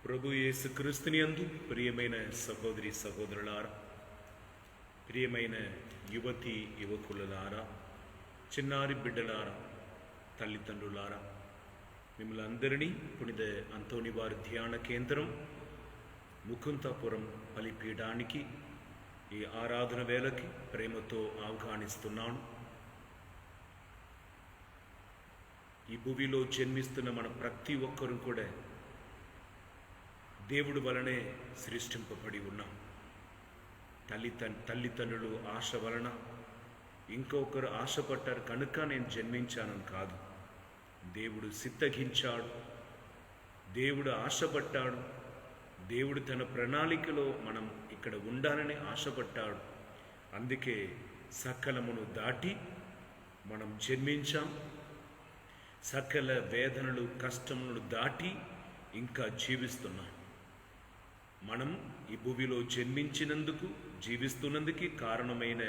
ప్రభు యేసుక్రీస్తుని యందు ప్రియమైన సహోదరి సహోదరులారా, ప్రియమైన యువతి యువకులారా, చిన్నారి బిడ్డలారా, తల్లిదండ్రులారా, మిమ్మల్ని అందరినీ పునిద అంతోని వారి ధ్యాన కేంద్రం ముకుంతాపురం బలిపీఠానికి ఈ ఆరాధన వేళకి ప్రేమతో ఆహ్వానిస్తున్నాను. ఈ భూమిలో జన్మిస్తున్న మన ప్రతి ఒక్కరూ కూడా దేవుడి వలనే సృష్టింపబడి ఉన్నాం. తల్లిదండ్రులు ఆశ వలన ఇంకొకరు ఆశపడ్డారు కనుక నేను జన్మించానని కాదు. దేవుడు సిద్ధగించాడు, దేవుడు ఆశపడ్డాడు, దేవుడు తన ప్రణాళికలో మనం ఇక్కడ ఉండాలని ఆశపడ్డాడు. అందుకే సకలమును దాటి మనం జన్మించాం. సకల వేదనలు కష్టములను దాటి ఇంకా జీవిస్తున్నాం. మనం ఈ భూమిలో జన్మించినందుకు, జీవిస్తున్నందుకు కారణమైన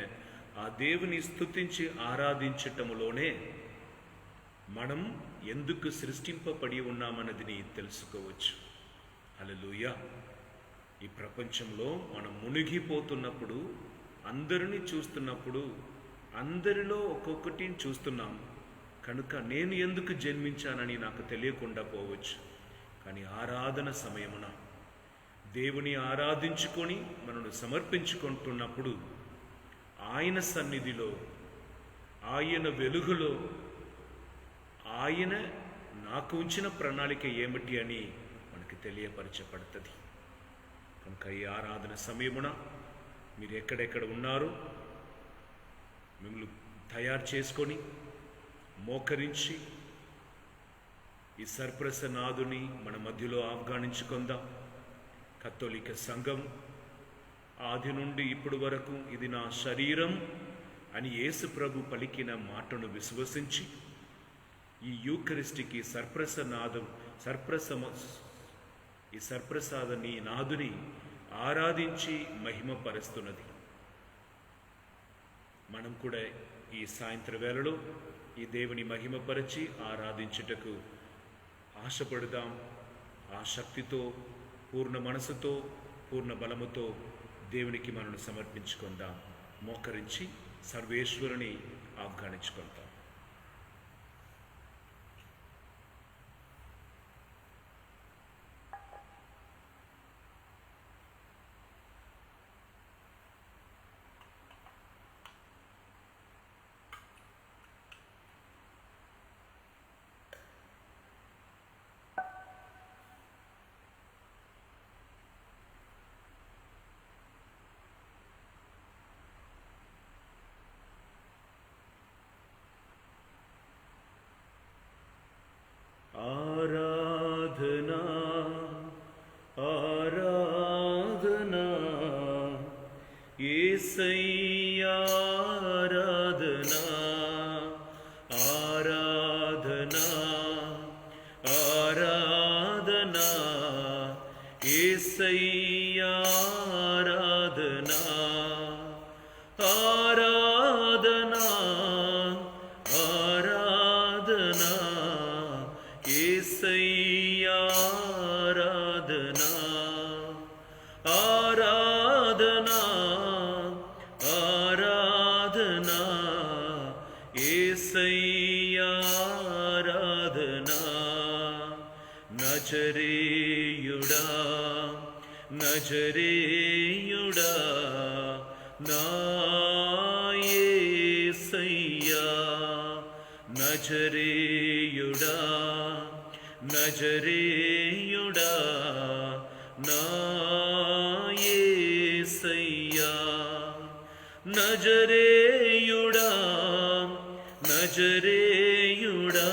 ఆ దేవుని స్తుతించి ఆరాధించటములోనే మనం ఎందుకు సృష్టింపబడి ఉన్నామన్నది తెలుసుకోవచ్చు. హల్లెలూయా. ఈ ప్రపంచంలో మనం మునిగిపోతున్నప్పుడు, అందరినీ చూస్తున్నప్పుడు, అందరిలో ఒక్కొక్కటిని చూస్తున్నాం కనుక నేను ఎందుకు జన్మించానని నాకు తెలియకుండా పోవచ్చు. కానీ ఆరాధన సమయమున దేవుని ఆరాధించుకొని మనను సమర్పించుకుంటున్నప్పుడు ఆయన సన్నిధిలో, ఆయన వెలుగులో ఆయన నాకు ఉంచిన ప్రణాళిక ఏమిటి అని మనకి తెలియపరచబడుతుంది. కనుక ఈ ఆరాధన సమయమున మీరు ఎక్కడెక్కడ ఉన్నారో మిమ్మల్ని తయారు చేసుకొని మోకరించి ఈ సర్ప్రసనాథుని మన మధ్యలో ఆహ్వానించుకుందాం. కథోలిక సంఘం ఆది నుండి ఇప్పటి వరకు ఇది నా శరీరం అని యేసు ప్రభు పలికిన మాటను విశ్వసించి ఈ యూకరిస్టిక్ ఈ సర్ప్రసాదని నాదుని ఆరాధించి మహిమపరుస్తున్నది. మనం కూడా ఈ సాయంత్ర వేళలో ఈ దేవుని మహిమపరిచి ఆరాధించుటకు ఆశపడదాం. ఆ శక్తితో, పూర్ణ మనసుతో, పూర్ణ బలముతో దేవునికి మనను సమర్పించుకుందాం. మోకరించి సర్వేశ్వరుని ఆహ్వానించుకుందాం. ఆరాధనా ఆరాధనా యేసయ్యా, ఆరాధనా ఆరాధనా ఆరాధనా యేసయ్యా, ఆరాధనా ఆరాధనా ఆరాధనా యేసయ్యా, ఆరాధనా ఆరాధనా ఆరాధనా యేసయ్యా, ఆరాధనా నజరేయుడా నజరేయుడా నా యేసయ్యా, నజరేయుడా నజరేయుడా నా యేసయ్యా, నజరేయుడా నజరేయుడా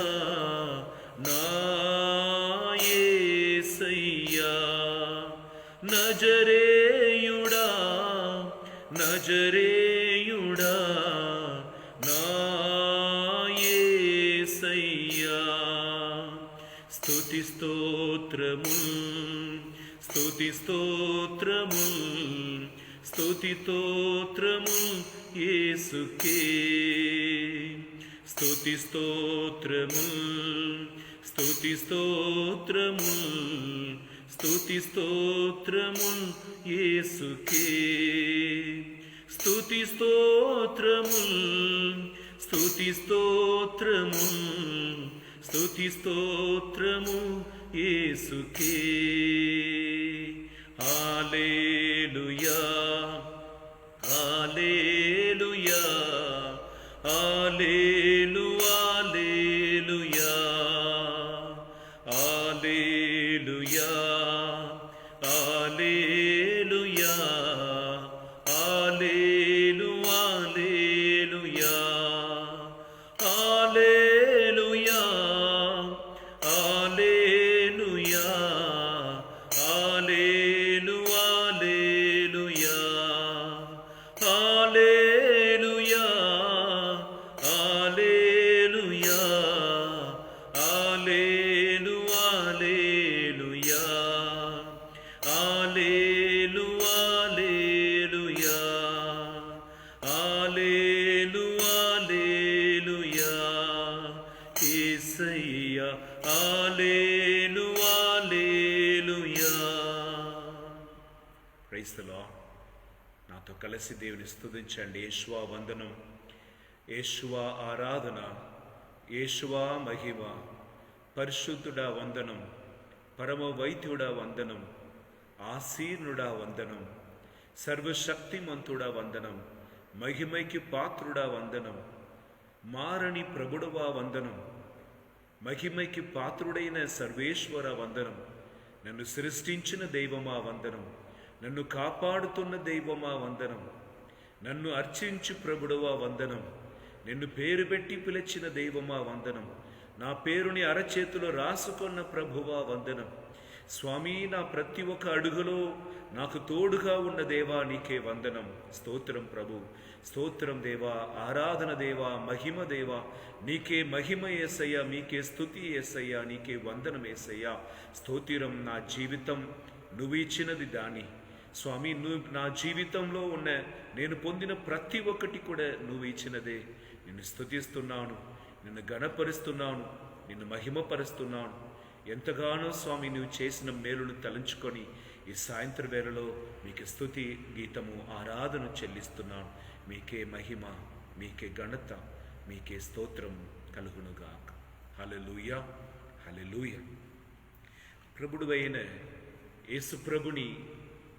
నా యేసయ్యా, నజరేయుడా నజరేయుడా నా యేసయ్యా. స్తుతి స్తోత్రముల్ స్తుతి స్తోత్రముల్ స్తుతి స్తోత్రముల్ యేసుకే, స్తుతి స్తోత్రముల్ స్తుతి స్తోత్రముల్ స్తుతి స్తోత్రముల్ యేసుకే. స్తుతి స్తోత్రముల్, స్తుతి స్తోత్రముల్, స్తుతి స్తోత్రము యేసుకే. Hallelujah, hallelujah, hallelujah, hallelujah, hallelujah, hallelujah, hallelujah, hallelujah, hallelujah, hallelujah, hallelujah, hallelujah, hallelujah, hallelujah, యేసయ్యా, హల్లెలూయా. Praise the Lord. నాతో కలిసి దేవుని స్తుతించండి. యేషువా వందనం, యేషువా ఆరాధన, యేషువా మహిమ. పరిశుద్ధుడా వందనం, పరమ వైద్యుడా వందనం, ఆసీనుడా వందనం, సర్వశక్తిమంతుడా వందనం, మహిమైకి పాత్రుడా వందనం, మారని ప్రభుడువా వందనం, మహిమైకి పాత్రుడైన సర్వేశ్వర వందనం. నన్ను సృష్టించిన దైవమా వందనం, నన్ను కాపాడుతున్న దైవమా వందనం, నన్ను అర్చించు ప్రభుడువా వందనం, నిన్ను పేరు పెట్టి పిలిచిన దైవమా వందనం, నా పేరుని అరచేతిలో రాసుకున్న ప్రభువా వందనం. స్వామి, నా ప్రతి ఒక్క అడుగులో నాకు తోడుగా ఉన్న దేవా నీకే వందనం. స్తోత్రం ప్రభు, స్తోత్రం దేవా, ఆరాధన దేవా, మహిమ దేవా, నీకే మహిమ యేసయ్యా, మీకే స్తుతి యేసయ్యా, నీకే వందనం యేసయ్యా. స్తోత్రం. నా జీవితం నువ్వు ఇచ్చినది దాని స్వామి, నువ్వు నా జీవితంలో ఉన్న నేను పొందిన ప్రతి ఒక్కటి కూడా నువ్వు ఇచ్చినదే. నిన్ను స్తుతిస్తున్నాను, నిన్ను గణపరుస్తున్నాను, నిన్ను మహిమపరుస్తున్నాను. ఎంతగానో స్వామి నువ్వు చేసిన మేలును తలంచుకొని ఈ సాయంత్ర వేళలో మీకు స్తుతి గీతము, ఆరాధన చెల్లిస్తున్నాను. మీకే మహిమ, మీకే ఘనత, మీకే స్తోత్రం కలుగునుగాక. హల్లెలూయా, హల్లెలూయా. ప్రభుడైన యేసు ప్రభుని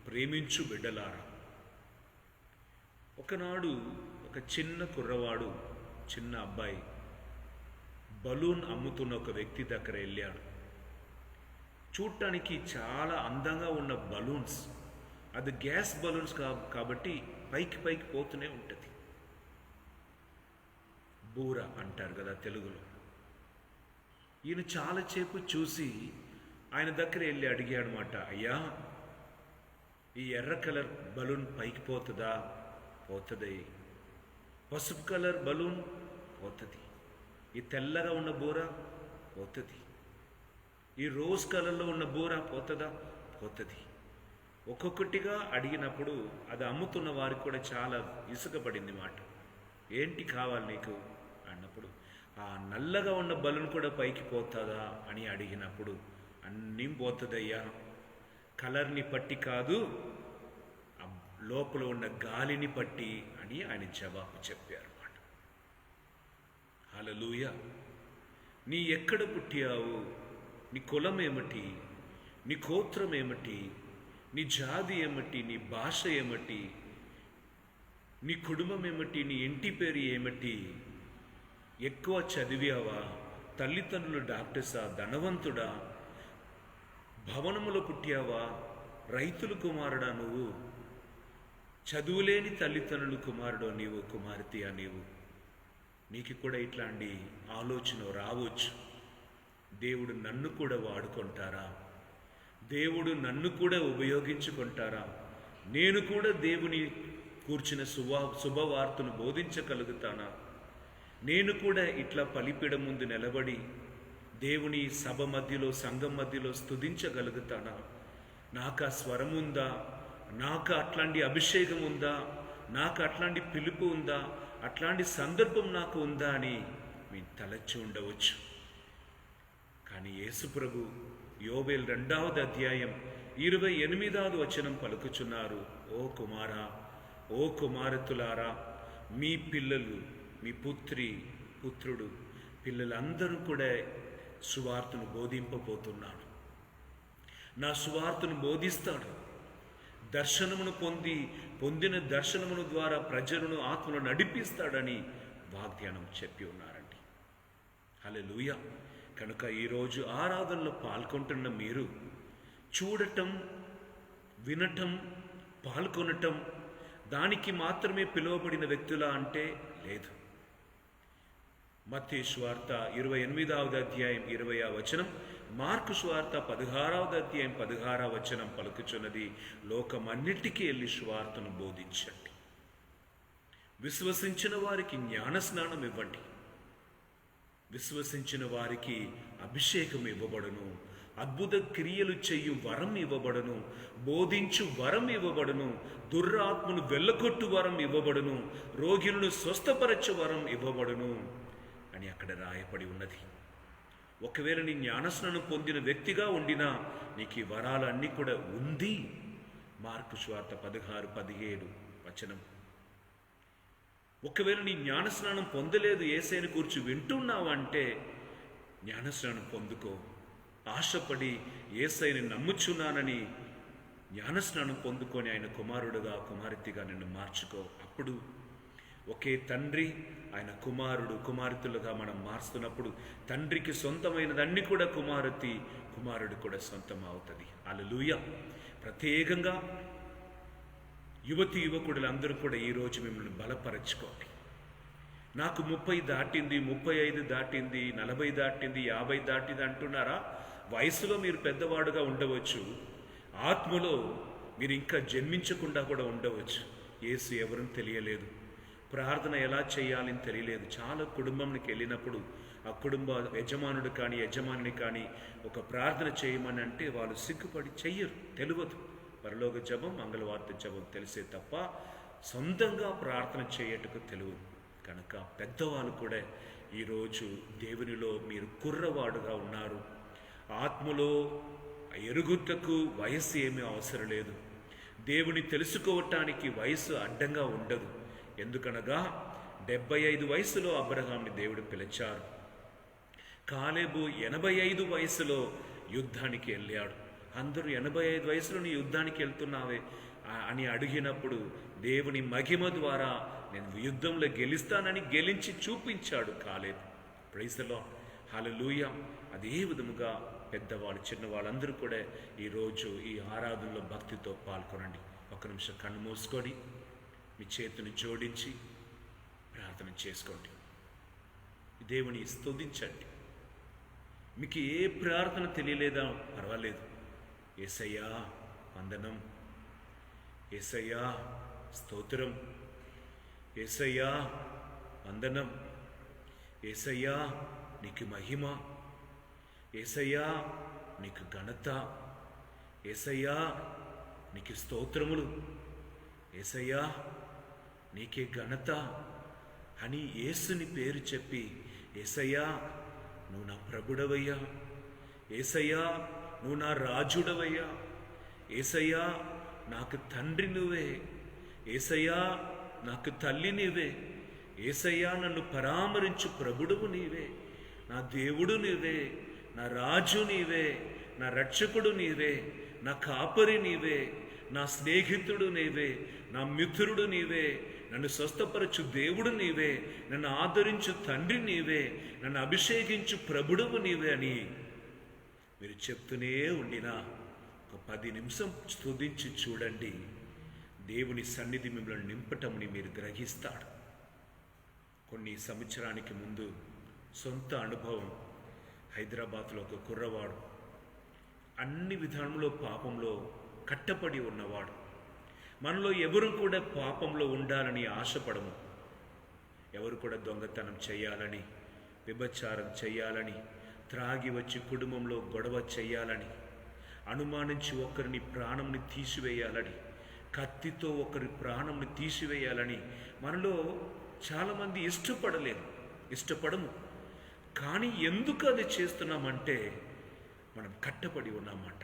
ప్రేమించు బిడ్డలారా, ఒకనాడు ఒక చిన్న కుర్రవాడు, చిన్న అబ్బాయి బలూన్ అమ్ముతున్న ఒక వ్యక్తి దగ్గర వెళ్ళాడు. చూడటానికి చాలా అందంగా ఉన్న బలూన్స్, అది గ్యాస్ బలూన్స్ కాబట్టి పైకి పైకి పోతూనే ఉంటుంది. బూర అంటారు కదా తెలుగులో. ఈయన చాలాసేపు చూసి ఆయన దగ్గర వెళ్ళి అడిగాడు అన్నమాట, అయ్యా, ఈ ఎర్ర కలర్ బలూన్ పైకి పోతుందా? పోతుంది. పసుపు కలర్ బలూన్ పోతుంది. ఈ తెల్లగా ఉన్న బూర పోతుంది. ఈ రోజ్ కలర్లో ఉన్న బూర పోతుందా? పోతుంది. ఒక్కొక్కటిగా అడిగినప్పుడు అది అమ్ముతున్న వారికి కూడా చాలా ఇసుకపడింది మాట. ఏంటి కావాలి నీకు అన్నప్పుడు, ఆ నల్లగా ఉన్న బలూన్ కూడా పైకి పోతుందా అని అడిగినప్పుడు, అన్నీ పోతుందయ్యా, కలర్ని పట్టి కాదు, లోపల ఉన్న గాలిని పట్టి అని ఆయన జవాబు చెప్పారు అన్నమాట. హల్లెలూయా. నీ ఎక్కడ పుట్టావు, నీ కులం ఏమిటి, నీ గోత్రం ఏమిటి, నీ జాతి ఏమిటి, నీ భాష ఏమిటి, నీ కుటుంబం ఏమిటి, నీ ఇంటి పేరు ఏమిటి, ఎక్కువ చదివావా, తల్లిదండ్రులు డాక్టర్సా, ధనవంతుడా, భవనములో పుట్టావా, రైతుల కుమారుడా నువ్వు, చదువులేని తల్లిదండ్రులు కుమారుడో నీవు, కుమార్తెయా నీవు. నీకు కూడా ఇట్లాంటి ఆలోచన రావచ్చు. దేవుడు నన్ను కూడా వాడుకుంటారా, దేవుడు నన్ను కూడా ఉపయోగించుకుంటారా, నేను కూడా దేవుని కూర్చిన శుభవార్తను బోధించగలుగుతానా, నేను కూడా ఇట్లా పలిపిడ ముందు నిలబడి దేవుని సభ మధ్యలో, సంఘం మధ్యలో స్తుతించగలుగుతానా? నాకు ఆ స్వరం ఉందా, నాకు అట్లాంటి అభిషేకం ఉందా, నాకు అట్లాంటి పిలుపు ఉందా, అట్లాంటి సందర్భం నాకు ఉందా అని మీరు తలచి ఉండవచ్చు. కానీ యేసు ప్రభు యోవేల్ 2వ అధ్యాయం 28వ వచనం పలుకుచున్నారు. ఓ కుమారా, ఓ కుమారతులారా, మీ పిల్లలు, మీ పుత్రుడు పిల్లలందరూ కూడా సువార్తను బోధింపబోతున్నాడు. నా సువార్తను బోధిస్తాడు. దర్శనమును పొందిన దర్శనమును ద్వారా ప్రజలను ఆత్మను నడిపిస్తాడని వాగ్దానం చెప్పి ఉన్నారండి. హల్లెలూయా. కనుక ఈరోజు ఆరాధనలో పాల్గొంటున్న మీరు చూడటం, వినటం, పాల్గొనటం దానికి మాత్రమే పిలువబడిన వ్యక్తులా అంటే లేదు. మత్తయి సువార్త 28వ అధ్యాయం 20వ వచనం, మార్కు సువార్త 16వ అధ్యాయం 16వ వచనం పలుకుచున్నది, లోకమన్నిటికీ వెళ్ళి సువార్తను బోధించండి. విశ్వసించిన వారికి జ్ఞానస్నానం ఇవ్వండి. విశ్వసించిన వారికి అభిషేకం ఇవ్వబడును. అద్భుత క్రియలు చెయ్యు వరం ఇవ్వబడును. బోధించు వరం ఇవ్వబడును. దుర్రాత్మను వెళ్ళగొట్టు వరం ఇవ్వబడును. రోగులను స్వస్థపరచు వరం ఇవ్వబడును అని అక్కడ రాయబడి ఉన్నది. ఒకవేళ నీ జ్ఞానస్నానం పొందిన వ్యక్తిగా ఉండినా నీకు ఈ వరాలన్నీ కూడా ఉంది. మార్కు సువార్త 16-17 వచనం. ఒకవేళ నీ జ్ఞానస్నానం పొందలేదు, యేసయ్యను గురించి వింటున్నావంటే జ్ఞానస్నానం పొందుకో. ఆశపడి యేసయ్యని నమ్ముచున్నానని జ్ఞానస్నానం పొందుకొని ఆయన కుమారుడుగా, కుమార్తెగా నిన్ను మార్చుకో. అప్పుడు ఒకే తండ్రి, ఆయన కుమార్తెలుగా మనం మారుస్తున్నప్పుడు తండ్రికి సొంతమైనదన్నీ కూడా కుమారుడు కూడా సొంతం అవుతుంది. హల్లెలూయా. ప్రత్యేకంగా యువకులందరూ కూడా ఈరోజు మిమ్మల్ని బలపరచుకోండి. నాకు 30 దాటింది, 35 దాటింది, 40 దాటింది, 50 దాటింది అంటున్నారా? వయసులో మీరు పెద్దవాడుగా ఉండవచ్చు, ఆత్మలో మీరు ఇంకా జన్మించకుండా కూడా ఉండవచ్చు. యేసు ఎవరని తెలియలేదు, ప్రార్థన ఎలా చేయాలని తెలియలేదు. చాలా కుటుంబంకి వెళ్ళినప్పుడు ఆ కుటుంబ యజమానుడు కానీ యజమానిని కానీ ఒక ప్రార్థన చేయమని అంటే వాళ్ళు సిగ్గుపడి చెయ్యరు, తెలియదు. పరలోక జపం, మంగళవార్త జపం తెలిసే తప్ప సొంతంగా ప్రార్థన చేయటకు తెలియదు. కనుక పెద్దవాళ్ళు కూడా ఈరోజు దేవునిలో మీరు కుర్రవాడుగా ఉన్నారు. ఆత్మలో ఎరుగుటకు వయస్సు ఏమీ అవసరం లేదు. దేవుని తెలుసుకోవటానికి వయసు అడ్డంగా ఉండదు. ఎందుకనగా 75 వయసులో అబ్రహాంని దేవుడు పిలిచారు. కాలేబు 85 వయసులో యుద్ధానికి వెళ్ళాడు. అందరూ 85 వయసులో నీ యుద్ధానికి వెళ్తున్నావే అని అడిగినప్పుడు దేవుని మహిమ ద్వారా నేను యుద్ధంలో గెలుస్తానని గెలించి చూపించాడు కాలేబు. Praise the Lord. హల్లెలూయా. అదే విధముగా పెద్దవాళ్ళు, చిన్నవాళ్ళందరూ కూడా ఈరోజు ఈ ఆరాధనలో భక్తితో పాల్గొనండి. ఒక్క నిమిషం కన్ను మూసుకొని మీ చేతిని జోడించి ప్రార్థన చేసుకోండి. దేవుని స్తుతించండి. మీకు ఏ ప్రార్థన తెలియలేదా పర్వాలేదు. యేసయ్యా వందనం, యేసయ్యా స్తోత్రం, యేసయ్యా వందనం, యేసయ్యా నీకు మహిమ, యేసయ్యా నీకు ఘనత, యేసయ్యా నీకు స్తోత్రములు, యేసయ్యా నీకే ఘనత అని యేసుని పేరు చెప్పి, యేసయ్యా నువ్వు నా ప్రభుడవయ్యా, యేసయ్యా నువ్వు నా రాజుడవయ్యా, యేసయ్యా నాకు తండ్రి నువ్వే, యేసయ్యా నాకు తల్లి నీవే, యేసయ్యా నన్ను పరామరించు ప్రభుడువు నీవే, నా దేవుడు నీవే, నా రాజు నీవే, నా రక్షకుడు నీవే, నా కాపరి నీవే, నా స్నేహితుడు నీవే, నా మిత్రుడు నీవే, నన్ను స్వస్థపరచు దేవుడు నీవే, నన్ను ఆదరించు తండ్రి నీవే, నన్ను అభిషేకించు ప్రభుడువు నీవే అని మీరు చెప్తూనే ఉండినా ఒక 10 నిమిషం స్తుతించి చూడండి. దేవుని సన్నిధి మిమ్మల్ని నింపటంని మీరు గ్రహిస్తాడు. కొన్ని సంవత్సరానికి ముందు సొంత అనుభవం. హైదరాబాద్లో ఒక కుర్రవాడు అన్ని విధానంలో పాపంలో కట్టపడి ఉన్నవాడు. మనలో ఎవరు కూడా పాపంలో ఉండాలని ఆశపడము. ఎవరు కూడా దొంగతనం చేయాలని, వ్యభిచారం చేయాలని, త్రాగి వచ్చి కుటుంబంలో గొడవ చేయాలని, అనుమానించి ఒకరిని ప్రాణంని తీసివేయాలని, కత్తితో ఒకరి ప్రాణంని తీసివేయాలని మనలో చాలామంది ఇష్టపడము. కానీ ఎందుకు అది చేస్తున్నామంటే మనం కట్టబడి ఉన్నమాట.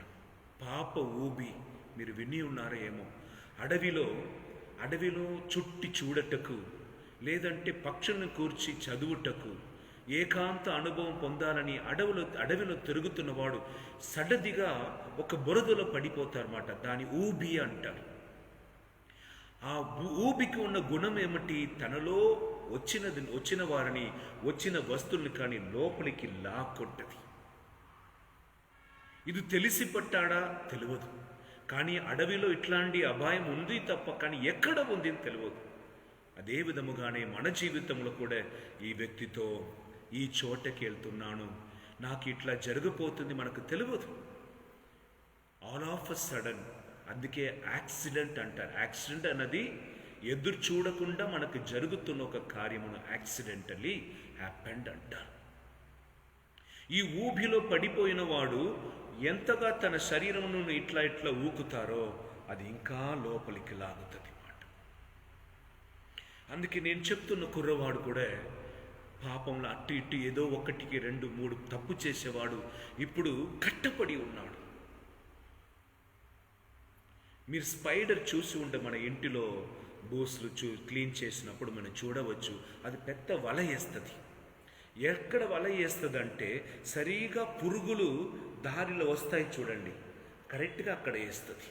పాప ఊబి మీరు విని ఉన్నారో ఏమో. అడవిలో చుట్టి చూడటకు, లేదంటే పక్షులను కూర్చి చదువుటకు, ఏకాంత అనుభవం పొందాలని అడవిలో తిరుగుతున్నవాడు సడదిగా ఒక బురదలో పడిపోతారన్నమాట. దాని ఊబి అంటారు. ఆ ఊబికి ఉన్న గుణం ఏమిటి? తనలో వచ్చిన వారిని, వచ్చిన వస్తువుల్ని కానీ లోపలికి లాక్కొట్టది. ఇది తెలిసి పట్టాడా తెలియదు, కానీ అడవిలో ఇట్లాంటి అపాయం ఉంది తప్ప కానీ ఎక్కడ ఉంది అని తెలియదు. అదే విధముగానే మన జీవితంలో కూడా ఈ వ్యక్తితో ఈ చోటకి వెళ్తున్నాను, నాకు ఇట్లా జరిగిపోతుంది మనకు తెలియదు. ఆల్ ఆఫ్ అ సడన్, అందుకే యాక్సిడెంట్ అంటారు. యాక్సిడెంట్ అన్నది ఎదురు చూడకుండా మనకు జరుగుతున్న ఒక కార్యమును యాక్సిడెంటలీ హ్యాపెండ్ అంటారు. ఈ ఊబిలో పడిపోయిన వాడు ఎంతగా తన శరీరమును ఇట్లా ఊకుతారో అది ఇంకా లోపలికి లాగుతుంది మాట. అందుకే నేను చెప్తున్న కుర్రవాడు కూడా పాపంలో అటు ఇటు ఏదో ఒకటికి 2, 3 తప్పు చేసేవాడు ఇప్పుడు కట్టపడి ఉన్నాడు. మీరు స్పైడర్ చూసి ఉంటే మన ఇంటిలో బూస్లు క్లీన్ చేసినప్పుడు మనం చూడవచ్చు, అది పెద్ద వల వేస్తుంది. ఎక్కడ వల వేస్తుందంటే సరిగా పురుగులు దారిలో వస్తాయి చూడండి, కరెక్ట్గా అక్కడ వేస్తుంది.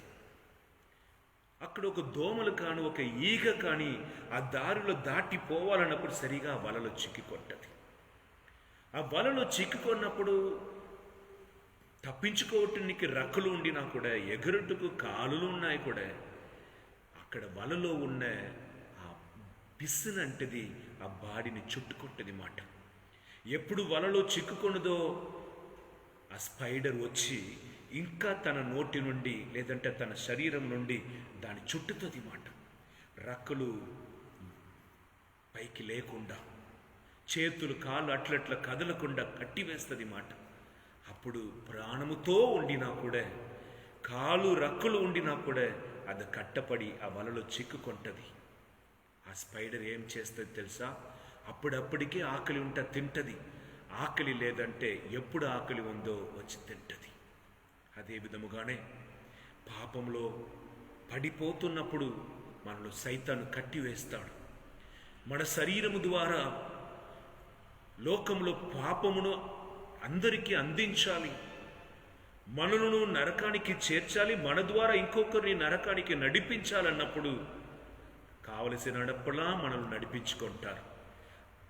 అక్కడ ఒక దోమలు కానీ ఒక ఈగ కానీ ఆ దారిలో దాటిపోవాలన్నప్పుడు సరిగా ఆ వలలో చిక్కుకొంటది. ఆ వలలో చిక్కుకున్నప్పుడు తప్పించుకోవటానికి రెక్కలు ఉండినా కూడా, ఎగురుటకు కాలులు ఉన్నాయి కూడా, అక్కడ వలలో ఉన్న ఆ పిస్సునంటది ఆ బాడీని చుట్టుకుంటుంది మాట. ఎప్పుడు వలలో చిక్కుకొనదో ఆ స్పైడర్ వచ్చి ఇంకా తన నోటి నుండి లేదంటే తన శరీరం నుండి దాని చుట్టుతుంది మాట. రెక్కలు పైకి లేకుండా, చేతులు కాళ్ళు అట్లట్ల కదలకుండా కట్టివేస్తుంది మాట. అప్పుడు ప్రాణముతో ఉండినా కూడా, కాలు రెక్కలు ఉండినా కూడా అది కట్టపడి ఆ వలలో చిక్కుకుంటుంది. ఆ స్పైడర్ ఏం చేస్తుంది తెలుసా? అప్పుడప్పటికే ఆకలి ఉంటే తింటది, ఆకలి లేదంటే ఎప్పుడు ఆకలి ఉందో వచ్చి తింటది. అదే విధముగానే పాపంలో పడిపోతున్నప్పుడు మనలో సైతాను కట్టివేస్తాడు. మన శరీరము ద్వారా లోకంలో పాపమును అందరికీ అందించాలి, మనలను నరకానికి చేర్చాలి, మన ద్వారా ఇంకొకరిని నరకానికి నడిపించాలన్నప్పుడు కావలసినప్పుడా మనల్ని నడిపించుకుంటారు.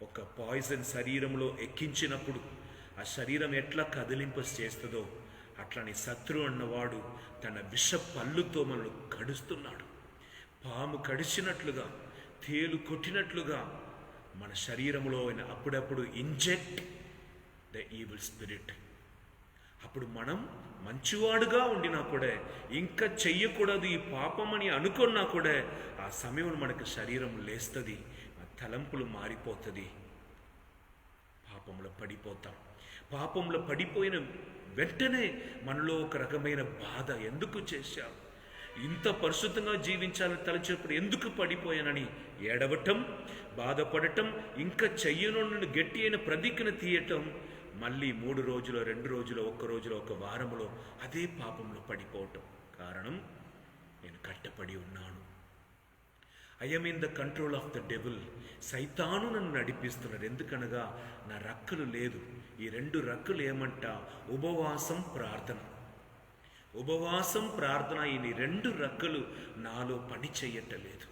ఒక పాయిజన్ శరీరంలో ఎక్కించినప్పుడు ఆ శరీరం ఎట్లా కదిలింప చేస్తుందో అట్లని శత్రువు అన్నవాడు తన విష పళ్ళుతో మనల్ని కడుస్తున్నాడు. పాము కడిచినట్లుగా, తేలు కొట్టినట్లుగా మన శరీరంలో అప్పుడప్పుడు ఇంజెక్ట్ ద ఈవిల్ స్పిరిట్. అప్పుడు మనం మంచివాడుగా ఉండినా కూడా, ఇంకా చెయ్యకూడదు ఈ పాపం అని అనుకున్నా కూడా, ఆ సమయం మనకు శరీరం లేస్తుంది, ఆ తలంపులు మారిపోతుంది, పాపంలో పడిపోతాం. పాపంలో పడిపోయిన వెంటనే మనలో ఒక రకమైన బాధ, ఎందుకు చేశాం, ఇంత పరిశుద్ధంగా జీవించాలని తలచినప్పుడు ఎందుకు పడిపోయానని ఏడవటం, బాధపడటం, ఇంకా చెయ్యను గట్టి అయిన ప్రతిజ్ఞను తీయటం, మళ్ళీ 3 రోజులు, 2 రోజులు, 1 రోజులో, 1 వారములో అదే పాపంలో పడిపోవటం. కారణం, నేను కట్టపడి ఉన్నాను. I'm in the control of the devil. సైతాను నన్ను నడిపిస్తున్నాడు. ఎందుకనగా నా రెక్కలు లేదు. ఈ 2 రెక్కలు ఏమంట? ఉపవాసం, ప్రార్థన. ఉపవాసం, ప్రార్థన, ఈ 2 రెక్కలు నాలో పని చెయ్యటలేదు.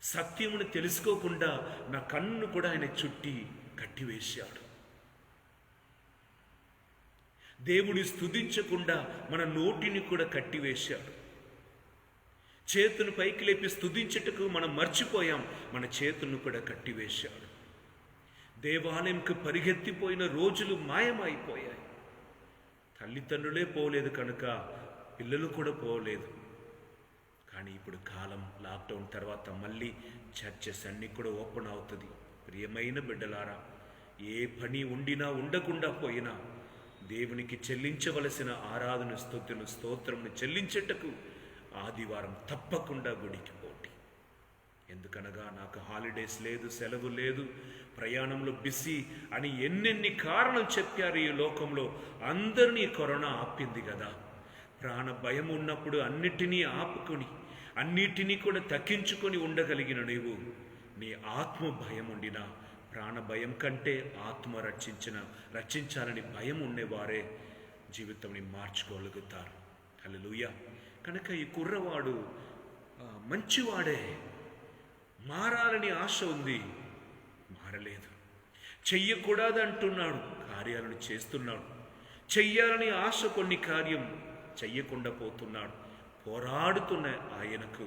సత్యమును తెలుసుకోకుండా నా కన్ను కూడా ఆయన చుట్టి కట్టివేశాడు. దేవుని స్తుతించకుండా మన నోటిని కూడా కట్టివేశాడు. చేతును పైకి లేపి స్తుతించుటకు మనం మర్చిపోయాం, మన చేతులను కూడా కట్టివేశాడు. దేవాలయంకు పరిగెత్తిపోయిన రోజులు మాయమైపోయాయి. తల్లిదండ్రులే పోలేదు కనుక పిల్లలు కూడా పోలేదు. కానీ ఇప్పుడు కాలం, లాక్డౌన్ తర్వాత మళ్ళీ చర్చెస్ అన్నీ కూడా ఓపెన్ అవుతుంది. ప్రియమైన బిడ్డలారా, ఏ పని ఉండినా ఉండకుండా పోయినా దేవునికి చెల్లించవలసిన ఆరాధన, స్తుతులు, స్తోత్రమును చెల్లించేటకు ఆదివారం తప్పకుండా గుడికి పోండి. ఎందుకనగా నాకు హాలిడేస్ లేదు, సెలవు లేదు, ప్రయాణంలో బిజీ అని ఎన్నెన్ని కారణం చెప్పారు. ఈ లోకంలో అందరినీ కరోనా ఆపింది కదా. ప్రాణ భయం ఉన్నప్పుడు అన్నిటినీ ఆపుకొని అన్నిటినీ కూడా తగ్గించుకొని ఉండగలిగిన నీవు, నీ ఆత్మ భయం ఉండినా ప్రాణ భయం కంటే ఆత్మ రక్షించాలని భయం ఉండేవారే జీవితంని మార్చుకోగలుగుతారు. హల్లెలూయా. కనుక ఈ కుర్రవాడు మంచివాడే, మారాలని ఆశ ఉంది, మారలేదు. చెయ్యకూడదు అంటున్నాడు, కార్యాలను చేస్తున్నాడు. చెయ్యాలని ఆశ కొన్ని కార్యం చెయ్యకుండా పోతున్నాడు. పోరాడుతున్న ఆయనకు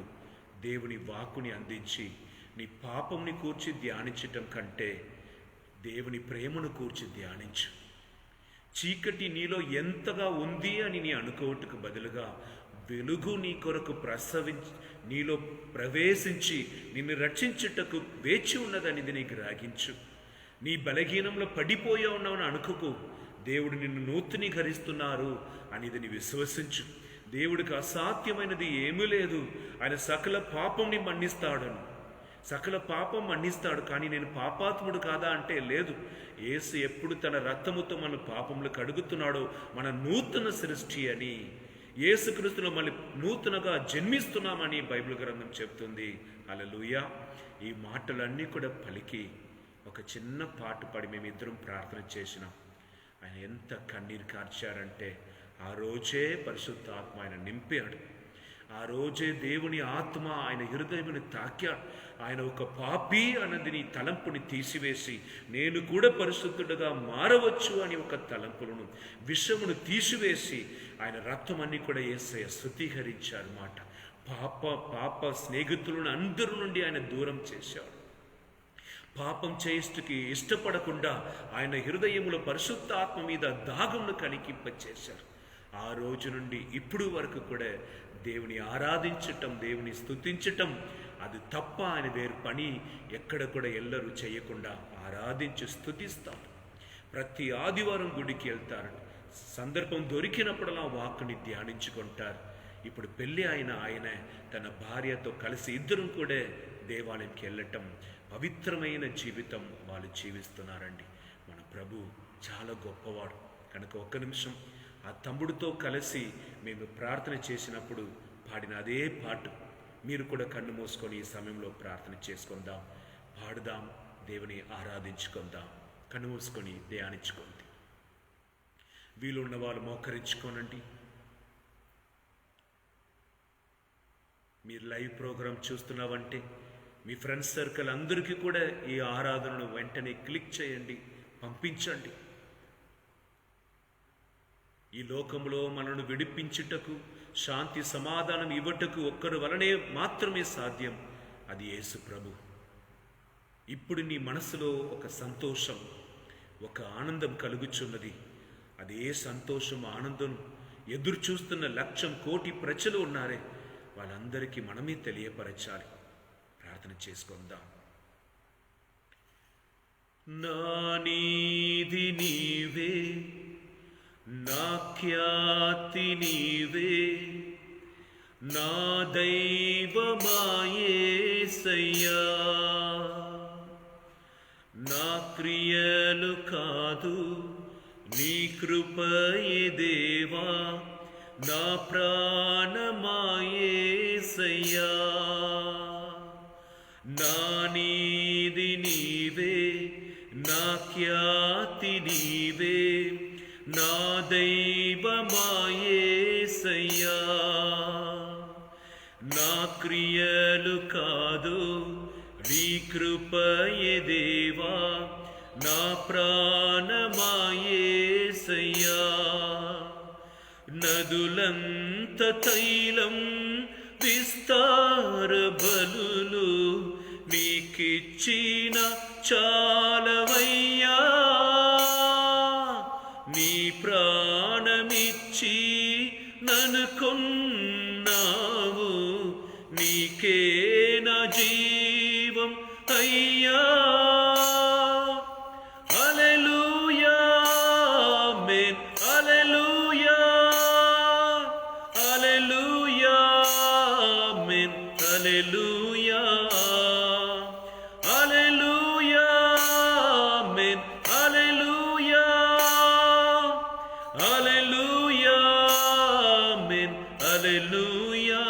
దేవుని వాక్కుని అందించి, నీ పాపంని కూర్చి ధ్యానించటం కంటే దేవుని ప్రేమను కూర్చి ధ్యానించు. చీకటి నీలో ఎంతగా ఉంది అని నీ అనుకోవటకు బదులుగా వెలుగు నీ కొరకు నీలో ప్రవేశించి నిన్ను రక్షించుటకు వేచి ఉన్నదనిది నీకు గ్రహించు. నీ బలహీనంలో పడిపోయా ఉన్నావని అనుకోకు. దేవుడు నిన్ను నూతనీకరిస్తున్నారు అనేది నీ విశ్వసించు. దేవుడికి అసాధ్యమైనది ఏమీ లేదు. ఆయన సకల పాపంని మన్నిస్తాడను, సకల పాపం మన్నిస్తాడు. కానీ నేను పాపాత్ముడు కాదా అంటే లేదు. యేసు ఎప్పుడు తన రక్తముతో మన పాపములు కడుగుతున్నాడో మన నూతన సృష్టి అని, యేసుక్రీస్తులో మళ్ళీ నూతనగా జన్మిస్తున్నామని బైబిల్ గ్రంథం చెప్తుంది. హల్లెలూయా. ఈ మాటలన్నీ కూడా పలికి ఒక చిన్న పాట పాడి మేమిద్దరం ప్రార్థన చేసినాం. ఆయన ఎంత కన్నీరు కార్చారంటే ఆ రోజే పరిశుద్ధాత్మ ఆయన నింపాడు. ఆ రోజే దేవుని ఆత్మ ఆయన హృదయముని తాకాడు. ఆయన ఒక పాపి అన్నది నీ తలంపుని తీసివేసి నేను కూడా పరిశుద్ధుడుగా మారవచ్చు అని ఒక తలంపులను విషమును తీసివేసి ఆయన రక్తం అన్ని కూడా యేసయ్య శుద్ధీకరించారు మాట. పాప స్నేహితులను అందరి నుండి ఆయన దూరం చేశాడు. పాపం చేయుటకి ఇష్టపడకుండా ఆయన హృదయములో పరిశుద్ధాత్మ మీద దాగమును కనికింపచేశారు. ఆ రోజు నుండి ఇప్పుడు వరకు కూడా దేవుని ఆరాధించటం, దేవుని స్తుతించటం అది తప్ప ఆయన వేరు పని ఎక్కడ కూడా ఎల్లరూ చేయకుండా ఆరాధించి స్తుతిస్తారు. ప్రతి ఆదివారం గుడికి వెళ్తారు. సందర్భం దొరికినప్పుడల్లా వాక్కుని ధ్యానించుకుంటారు. ఇప్పుడు పెళ్ళి అయిన ఆయన తన భార్యతో కలిసి ఇద్దరం కూడా దేవాలయంకి వెళ్ళటం, పవిత్రమైన జీవితం వాళ్ళు జీవిస్తున్నారండి. మన ప్రభు చాలా గొప్పవాడు. కనుక ఒక్క నిమిషం ఆ తమ్ముడితో కలిసి మేము ప్రార్థన చేసినప్పుడు పాడిన అదే పాట మీరు కూడా కన్ను మూసుకొని ఈ సమయంలో ప్రార్థన చేసుకుందాం, పాడుదాం, దేవుని ఆరాధించుకుందాం. కన్ను మూసుకొని ధ్యానించుకోండి. వీలున్న వాళ్ళు మోకరించుకోనండి. మీరు లైవ్ ప్రోగ్రాం చూస్తున్నావంటే మీ ఫ్రెండ్స్ సర్కిల్ అందరికీ కూడా ఈ ఆరాధనను వెంటనే క్లిక్ చేయండి, పంపించండి. ఈ లోకంలో మనను విడిపించుటకు, శాంతి సమాధానం ఇవ్వటకు ఒక్కరి వలనే మాత్రమే సాధ్యం. అది యేసు ప్రభు. ఇప్పుడు నీ మనసులో ఒక సంతోషం, ఒక ఆనందం కలుగుచున్నది. అదే సంతోషం, ఆనందం ఎదురు చూస్తున్న 1,00,000 కోటి ప్రజలు ఉన్నారే, వాళ్ళందరికీ మనమే తెలియపరచాలి. ప్రార్థన చేసుకుందాం. నా నీది నీవే, నా ఖ్యాతి నీవే, నా దైవమా యేసయ్యా. నా క్రియలు కాదు నీ కృపయే దేవా, నా ప్రాణమా యేసయ్యా. నా నీది నీవే, నా ఖ్యాతి నీవే, నా దైవమా యేసయ్యా. నా క్రియలు కాదు నీ కృపయే దేవా, నా ప్రాణమా యేసయ్యా. నదులంత తైలం విస్తార బలులు నీకిచ్చిన చాలవయ్యా. నీ ప్రాణమిచ్చి నన్ను కొన్నావు, నీకే నా జీవం అయ్యా. Hallelujah, amen. Hallelujah, hallelujah, amen. Hallelujah, hallelujah hallelujah amen హల్లెలూయా.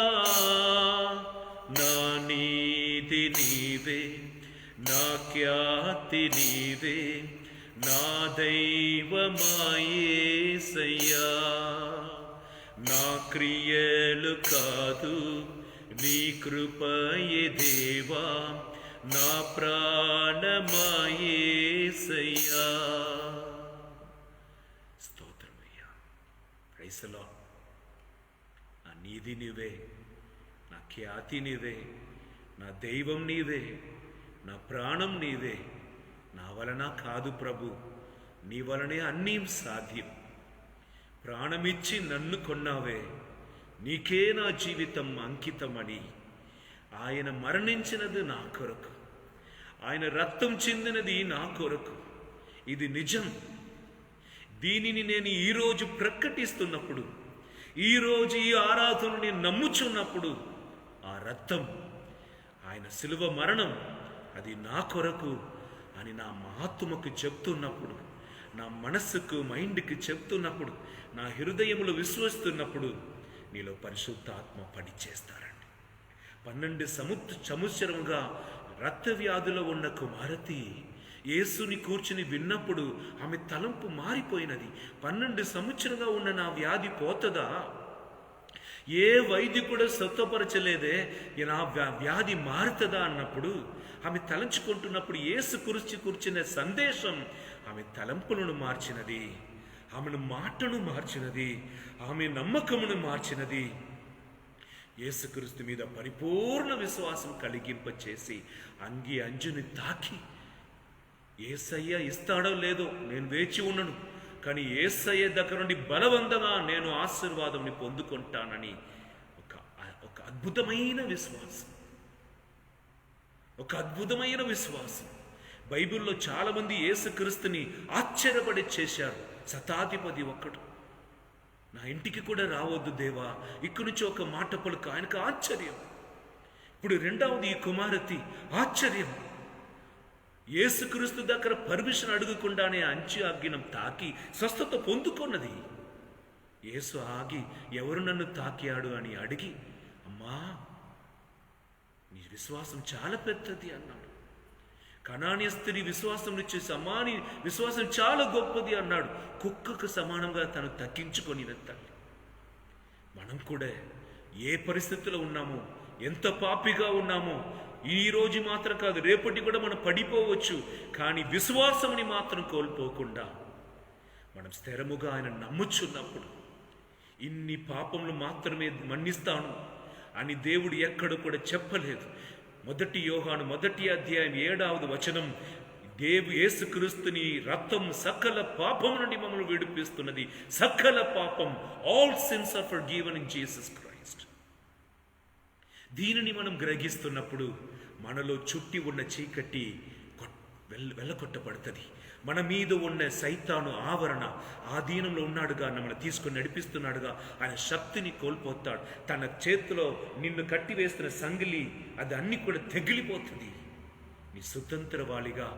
నా నీతి నీవే, నా ఖ్యాతి నీవే, నా దైవమా యేసయ్యా. నా క్రియలు కాదు నీ కృపయే దేవా, నా ప్రాణమా యేసయ్యా. స్తోత్రమయ్యా. Praise the Lord. నా నీతి నీవే, నా ఖ్యాతి నీవే, నా దైవం నీవే, నా ప్రాణం నీవే. నా వలన కాదు ప్రభు, నీ వలనే అన్నీ సాధ్యం. ప్రాణమిచ్చి నన్ను కొన్నావే, నీకే నా జీవితం అంకితమని. ఆయన మరణించినది నా కొరకు, ఆయన రక్తం చెందినది నా కొరకు. ఇది నిజం. దీనిని నేను ఈరోజు ప్రకటిస్తున్నప్పుడు, ఈరోజు ఈ ఆరాధనని నమ్ముచున్నప్పుడు, ఆ రక్తం, ఆయన శిలువ మరణం అది నా కొరకు అని నా ఆత్మకు చెప్తున్నప్పుడు, నా మనస్సుకు మైండ్కి చెప్తున్నప్పుడు, నా హృదయములో విశ్వసిస్తున్నప్పుడు నీలో పరిశుద్ధాత్మ పని చేస్తారండి. 12 సంవత్సరముగా రక్తవ్యాధిలో ఉన్న కుమారతి యేసుని కూర్చుని విన్నప్పుడు ఆమె తలంపు మారిపోయినది. 12 సంవత్సరంగా ఉన్న నా వ్యాధి పోతదా? ఏ వైద్యు కూడా స్వస్థపరచలేదే, నా వ్యాధి మారుతుందా అన్నప్పుడు ఆమె తలంచుకుంటున్నప్పుడు యేసు కూర్చిన సందేశం ఆమె తలంపులను మార్చినది, ఆమెను మాటను మార్చినది, ఆమె నమ్మకమును మార్చినది. యేసుక్రీస్తు మీద పరిపూర్ణ విశ్వాసం కలిగింపచేసి అంజుని తాకి, యేసయ్య ఇస్తాడో లేదో నేను వేచి ఉన్నను, కానీ యేసయ్య దగ్గర నుండి బలవంతంగా నేను ఆశీర్వాదంని పొందుకుంటానని ఒక అద్భుతమైన విశ్వాసం, ఒక అద్భుతమైన విశ్వాసం. బైబిల్లో చాలామంది యేసుక్రీస్తుని ఆశ్చర్యపడి చేశారు. శతాధిపతి ఒక్కడు, నా ఇంటికి కూడా రావద్దు దేవా, ఇక్కడి నుంచి ఒక మాట పలుకు, ఆయనకు ఆశ్చర్యం. ఇప్పుడు రెండవది ఈ కుమారతి, ఆశ్చర్యం. యేసుక్రీస్తు దగ్గర పర్మిషన్ అడుగుకుండానే ఆజ్ఞనం తాకి స్వస్థత పొందుకున్నది. యేసు ఆగి ఎవరు నన్ను తాకియాడు అని అడిగి, అమ్మా నీ విశ్వాసం చాలా పెద్దది అన్నాడు. కనానీయ స్త్రీ విశ్వాసం చూసి, అమ్మా నీ విశ్వాసం చాలా గొప్పది అన్నాడు. కుక్కకు సమానంగా తను తగ్గించుకొని తల్లి. మనం కూడా ఏ పరిస్థితిలో ఉన్నామో, ఎంత పాపిగా ఉన్నామో, ఈ రోజు మాత్రం కాదు రేపటి కూడా మనం పడిపోవచ్చు, కానీ విశ్వాసంని మాత్రం కోల్పోకుండా మనం స్థిరముగా ఆయన నమ్ముచున్నప్పుడు ఇన్ని పాపములు మాత్రమే మన్నిస్తాను అని దేవుడు ఎక్కడ కూడా చెప్పలేదు. 1 యోహాను 1వ అధ్యాయం 7వ వచనం, యేసుక్రీస్తుని రక్తం సకల పాపం నుండి మమ్మల్ని విడిపిస్తున్నది. సకల పాపం, all sins are forgiven in Jesus Christ. దీనిని మనం గ్రహిస్తున్నప్పుడు మనలో చుట్టి ఉన్న చీకటి వెళ్ళకొట్టబడుతుంది. మన మీద ఉన్న సైతాను ఆవరణ ఆధీనంలో ఉన్నాడుగా, మనల్ని తీసుకొని నడిపిస్తున్నాడుగా, ఆయన శక్తిని కోల్పోతాడు. తన చేతిలో నిన్ను కట్టివేస్తున్న సంగిలి అది అన్ని కూడా తెగిలిపోతుంది. నీ స్వతంత్రవాళిగా,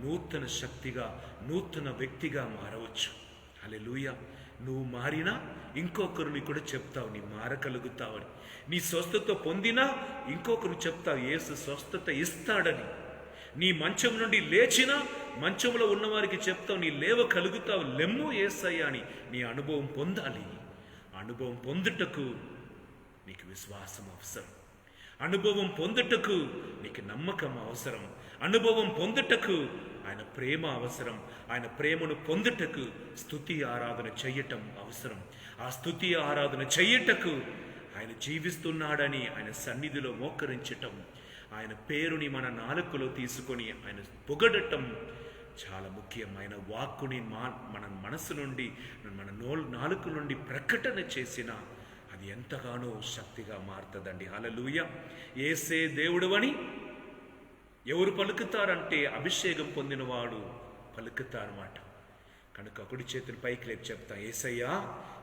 నూతన శక్తిగా, నూతన వ్యక్తిగా మారవచ్చు. హల్లెలూయా. నువ్వు మారినా ఇంకొకరిని కూడా చెప్తావు నీ మారగలుగుతావని. నీ స్వస్థత పొందినా ఇంకొకరు చెప్తావు యేసు స్వస్థత ఇస్తాడని. నీ మంచం నుండి లేచినా మంచంలో ఉన్నవారికి చెప్తావు నీ లేవగలుగుతావు, లెమ్ము యేసయ్య అని. నీ అనుభవం పొందాలి. అనుభవం పొందుటకు నీకు విశ్వాసం అవసరం. అనుభవం పొందుటకు నీకు నమ్మకం అవసరం. అనుభవం పొందుటకు ఆయన ప్రేమ అవసరం. ఆయన ప్రేమను పొందుటకు స్తుతి ఆరాధన చెయ్యటం అవసరం. ఆ స్తుతి ఆరాధన చెయ్యటకు ఆయన జీవిస్తున్నాడని ఆయన సన్నిధిలో మోకరించటం, ఆయన పేరుని మన నాలుకలో తీసుకొని ఆయన పొగడటం చాలా ముఖ్యం. ఆయన వాక్కుని మన మనసు నుండి, మన నాలుక నుండి ప్రకటన చేసిన అది ఎంతగానో శక్తిగా మారుతుందండి. హల్లెలూయా. యేసే దేవుడవని ఎవరు పలుకుతారంటే అభిషేకం పొందినవాడు పలుకుతారన్నమాట. కనుక ఒకటి చేతులు పైకి లేపి చెప్తా, యేసయ్యా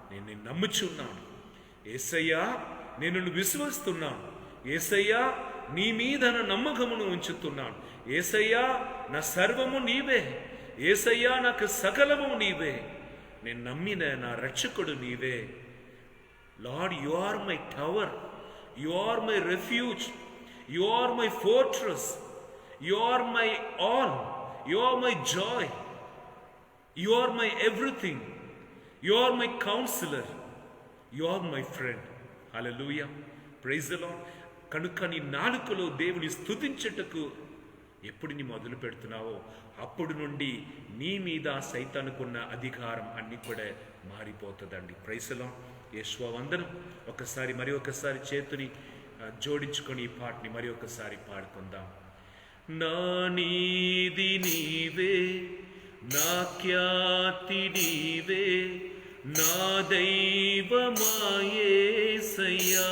నేను నిన్ను నమ్ముచున్నాను, యేసయ్యా నేను నిన్ను విశ్వసిస్తున్నాను, యేసయ్యా నీ మీద నా నమ్మకమును ఉంచుతున్నాను, యేసయ్యా నా సర్వము నీవే, యేసయ్యా నాకు సకలము నీవే, నేను నమ్మిన నా రక్షకుడు నీవే. Lord, you are my tower, you are my refuge, you are my fortress, you are my all, you are my joy, you are my everything, you are my counsellor, you are my friend. Hallelujah, praise the Lord. కనుక నీ నాలుకలో దేవుని స్తుతించుటకు ఎప్పుడు నీ మొదలు పెడుతున్నావో అప్పుడు నుండి నీ మీద సైతానుకున్న అధికారం అన్ని కూడా మారిపోతుందండి. Praise the Lord. యేషువా వందనం. మరి ఒకసారి చేతుని జోడించుకొని ఈ పాటని మరి ఒకసారి పాడుకుందాం. నా నీది నీవే, నా ఖ్యాతి నీవే, నా దైవమా యేసయ్యా.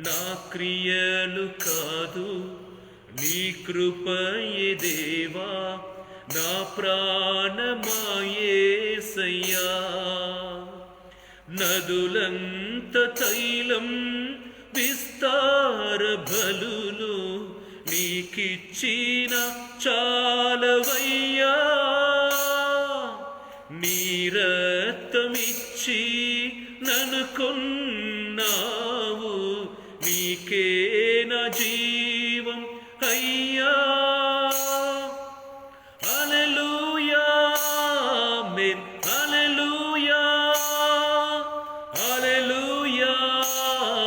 నా క్రియలు కాదు నీ కృపయే దేవా, నా ప్రాణమా యేసయ్యా. నదులంత తైలం విస్తార బలులు నీకిచ్చిన చాలవయ్యా. నీ రక్తమిచ్చి నన్ను కొన్నావు, నీకే నా జీవం అయ్యా. Hallelujah, amen. Hallelujah, hallelujah,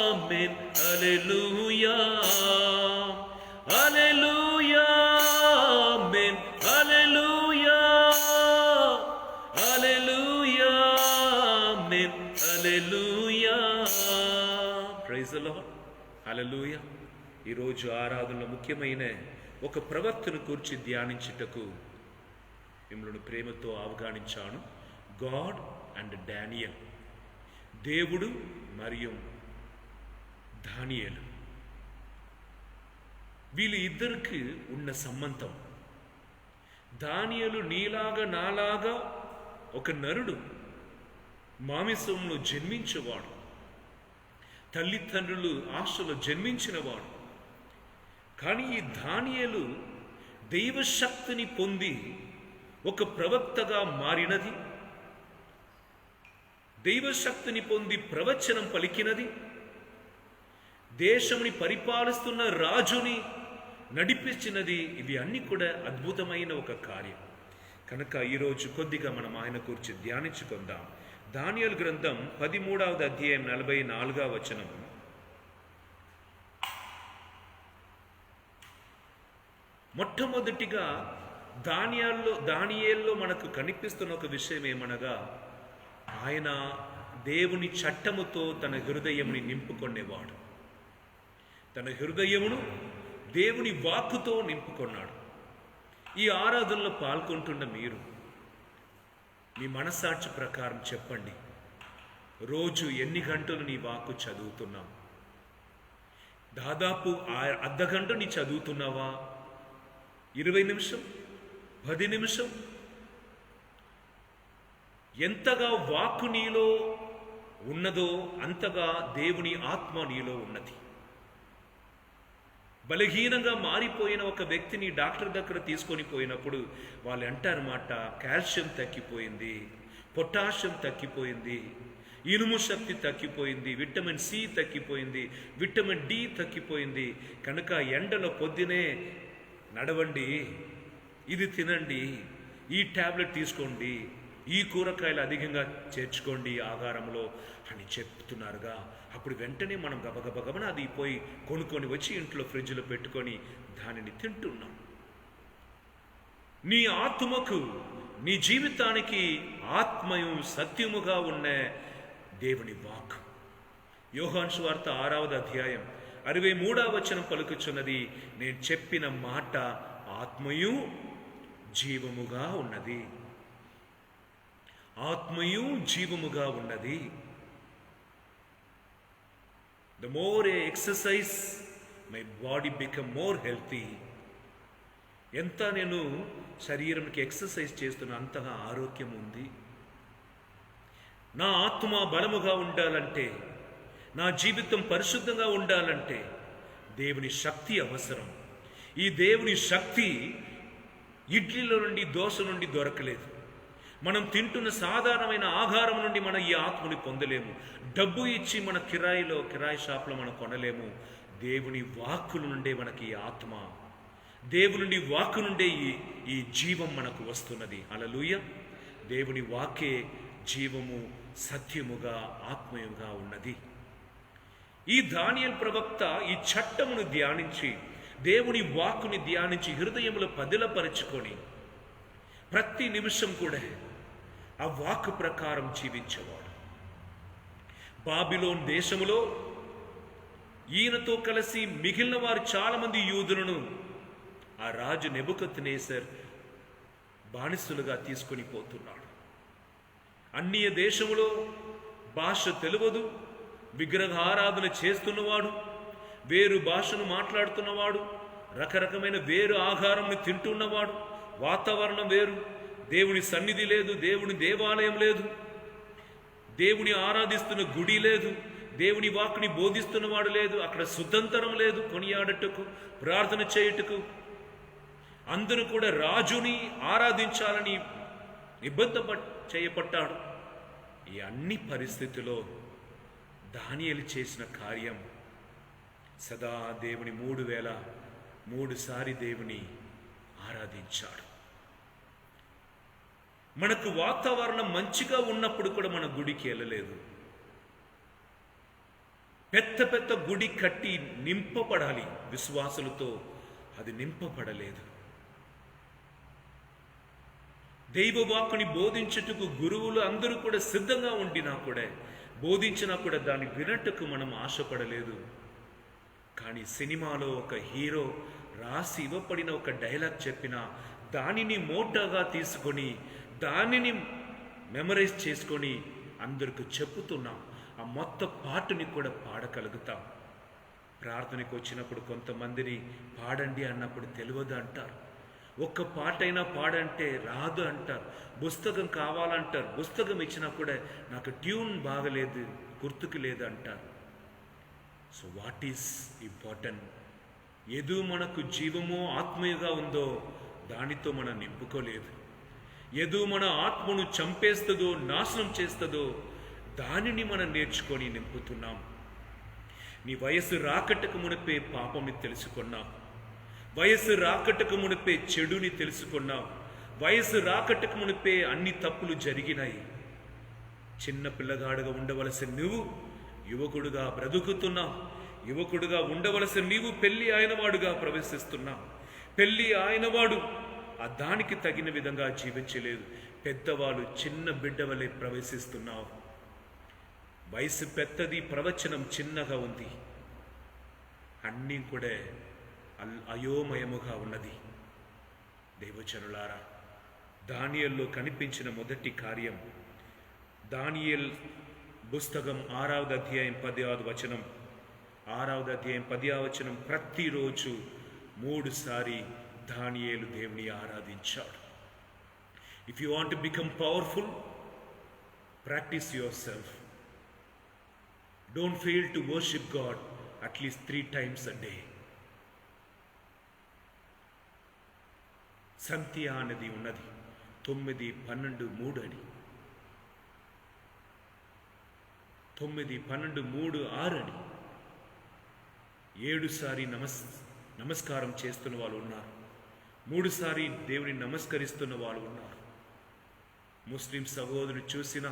amen. Hallelujah, hallelujah, amen. Hallelujah, hallelujah, amen. Hallelujah. Praise the Lord. Hallelujah. ఈరోజు ఆరాధనలో ముఖ్యమైన ఒక ప్రవక్తను కూర్చి ధ్యానించుటకు మిమ్మల్ని ప్రేమతో ఆహ్వానించాను. గాడ్ అండ్ డానియల్, దేవుడు మరియు దానియేలు, వీళ్ళు ఇద్దరికి ఉన్న సంబంధం. దానియేలు నీలాగా నాలాగా ఒక నరుడు, మాంసంలో జన్మించేవాడు, తల్లిదండ్రులు ఆశలో జన్మించినవాడు. కానీ ఈ దానియేలు దైవశక్తిని పొంది ఒక ప్రవక్తగా మారినది, దైవశక్తిని పొంది ప్రవచనం పలికినది, దేశంని పరిపాలిస్తున్న రాజుని నడిపించినది. ఇవి అన్ని కూడా అద్భుతమైన ఒక కార్యం. కనుక ఈరోజు కొద్దిగా మనం ఆయన గురించి ధ్యానించుకుందాం. దానియేలు గ్రంథం 13వ అధ్యాయం 44వ వచనం. మొట్టమొదటిగా దానియేలులో మనకు కనిపిస్తున్న ఒక విషయం ఏమనగా, ఆయన దేవుని చట్టముతో తన హృదయముని నింపుకొనేవాడు. తన హృదయమును దేవుని వాక్కుతో నింపుకొన్నాడు. ఈ ఆరాధనలో పాల్గొంటున్న మీరు మీ మనస్సాక్షి ప్రకారం చెప్పండి, రోజు ఎన్ని గంటలు నీ వాక్కు చదువుతున్నావు? దాదాపు అర్ధగంట నీ చదువుతున్నావా? 20 నిమిషం, 10 నిమిషం? ఎంతగా వాక్కు నీలో ఉన్నదో అంతగా దేవుని ఆత్మ నీలో ఉన్నది. బలహీనంగా మారిపోయిన ఒక వ్యక్తిని డాక్టర్ దగ్గర తీసుకొని పోయినప్పుడు వాళ్ళు అంటారన్నమాట, కాల్షియం తగ్గిపోయింది, పొటాషియం తగ్గిపోయింది, ఇనుము శక్తి తగ్గిపోయింది, విటమిన్ సి తగ్గిపోయింది, విటమిన్ డి తగ్గిపోయింది. కనుక ఎండలో పొద్దునే నడవండి, ఇది తినండి, ఈ టాబ్లెట్ తీసుకోండి, ఈ కూరగాయలు అధికంగా చేర్చుకోండి ఆహారంలో అని చెప్తున్నారుగా. అప్పుడు వెంటనే మనం గబగబగబన అది పోయి కొనుక్కొని వచ్చి ఇంట్లో ఫ్రిడ్జ్లో పెట్టుకొని దానిని తింటున్నాం. నీ ఆత్మకు, నీ జీవితానికి ఆత్మయు సత్యముగా ఉన్న దేవుని వాక్. యోహాను సువార్త 6వ అధ్యాయం 63వ వచనం పలుకుచున్నది, నేను చెప్పిన మాట ఆత్మయు జీవముగా ఉన్నది. ఆత్మయు జీవముగా ఉన్నది. The more I exercise, my body become more healthy. ఎంత నేను శరీరంకి ఎక్సర్సైజ్ చేస్తున్నా అంతగా ఆరోగ్యం ఉంది. నా ఆత్మ బలముగా ఉండాలంటే, నా జీవితం పరిశుద్ధంగా ఉండాలంటే దేవుని శక్తి అవసరం. ఈ దేవుని శక్తి ఇడ్లీలో నుండి, దోశ నుండి దొరకలేదు. మనం తింటున్న సాధారణమైన ఆహారం నుండి మనం ఈ ఆత్మని పొందలేము. డబ్బు ఇచ్చి మన కిరాయి షాప్లో మనం కొనలేము. దేవుని వాక్కుల నుండే మనకి ఈ ఆత్మ, దేవుని వాక్కు నుండే ఈ జీవం మనకు వస్తున్నది. హల్లెలూయా. దేవుని వాక్కే జీవము, సత్యముగా, ఆత్మయుగా ఉన్నది. ఈ దానియేలు ప్రవక్త ఈ చట్టమును ధ్యానించి, దేవుని వాక్కుని ధ్యానించి హృదయములో పదిలపరుచుకొని ప్రతి నిమిషం కూడా ఆ వాక్కు ప్రకారం జీవించేవాడు. బాబిలోన్ దేశములో ఈయనతో కలిసి మిగిలిన వారు చాలామంది యూదులను ఆ రాజు నెబుకద్నెజర్ బానిసలుగా తీసుకొని పోతున్నాడు. అన్య దేశములో భాష తెలియదు, విగ్రహారాధన చేస్తున్నవాడు, వేరు భాషను మాట్లాడుతున్నవాడు, రకరకమైన వేరు ఆహారంను తింటున్నవాడు, వాతావరణం వేరు, దేవుని సన్నిధి లేదు, దేవుని దేవాలయం లేదు, దేవుని ఆరాధిస్తున్న గుడి లేదు, దేవుని వాక్కుని బోధిస్తున్నవాడు లేదు, అక్కడ సుతంతరం లేదు కొనియాడటకు, ప్రార్థన చేయుటకు. అందరూ కూడా రాజుని ఆరాధించాలని నిబద్ధ చేయబడ్డాడు. ఈ అన్ని పరిస్థితుల్లో దానియేలు చేసిన కార్యం సదా దేవుని 3 సారి దేవుని ఆరాధించాడు. మనకు వాతావరణం మంచిగా ఉన్నప్పుడు కూడా మన గుడికి వెళ్ళలేదు. పెద్ద గుడి కట్టి నింపబడాలి విశ్వాసులతో, అది నింపబడలేదు. దైవవాక్కుని బోధించుటకు గురువులు అందరూ కూడా సిద్ధంగా ఉండినా కూడా, బోధించినా కూడా దాన్ని వినట్టుకు మనం ఆశపడలేదు. కానీ సినిమాలో ఒక హీరో రాసి ఇవ్వబడిన ఒక డైలాగ్ చెప్పినా దానిని మోటాగా తీసుకొని, దానిని మెమరైజ్ చేసుకొని అందరికి చెప్పుతున్నాం. ఆ మొత్తం పాటని కూడా పాడగలుగుతాం. ప్రార్థనకు వచ్చినప్పుడు కొంతమందిని పాడండి అన్నప్పుడు తెలియదు అంటారు. ఒక్క పాట అయినా పాడంటే రాదు అంటారు. పుస్తకం కావాలంటారు. పుస్తకం ఇచ్చినా కూడా నాకు ట్యూన్ బాగలేదు, గుర్తుకు లేదు అంటారు. So what is important? ఏదో మనకు జీవమో ఆత్మీయంగా ఉందో దానితో మనం నింపుకోలేదు. ఏదో మన ఆత్మను చంపేస్తుందో, నాశనం చేస్తుందో దానిని మనం నేర్చుకొని నింపుతున్నాం. నీ వయసు రాకటకు మునిపే పాపంని తెలుసుకున్నావు. వయసు రాకటకు మునిపే చెడుని తెలుసుకున్నావు. వయసు రాకటకు మునిపే అన్ని తప్పులు జరిగినాయి. చిన్న పిల్లగాడుగా ఉండవలసిన నువ్వు యువకుడుగా బ్రతుకుతున్నావు. యువకుడుగా ఉండవలసిన నీవు పెళ్లి ఆయనవాడుగా ప్రవేశిస్తున్నావు. పెళ్లి ఆయనవాడు ఆ దానికి తగిన విధంగా జీవించలేదు. పెద్దవాళ్ళు చిన్న బిడ్డ వలె ప్రవేశిస్తున్నావు. వయసు పెద్దది, ప్రవచనం చిన్నగా ఉంది. అన్నీ కూడా అయోమయముగా ఉన్నది. దైవజనులారా, దానియేలులో కనిపించిన మొదటి కార్యం, దానియేలు పుస్తకం 6వ అధ్యాయం 10వ వచనం, 6వ అధ్యాయం 10వ వచనం, ప్రతిరోజు 3 సారి దానియేలు దేవుని ఆరాధించాడు. If you want to become powerful, practice yourself. Don't fail to worship God at least 3 times a day. సంఖ్య అనేది ఉన్నది 9, 12, 3 అని. 9, 12, 3, 6 అని. 7 సారి నమస్కారం చేస్తున్న వాళ్ళు ఉన్నారు. 3 సారి దేవుని నమస్కరిస్తున్న వాళ్ళు ఉన్నారు. ముస్లిం సహోదరులు చూసిన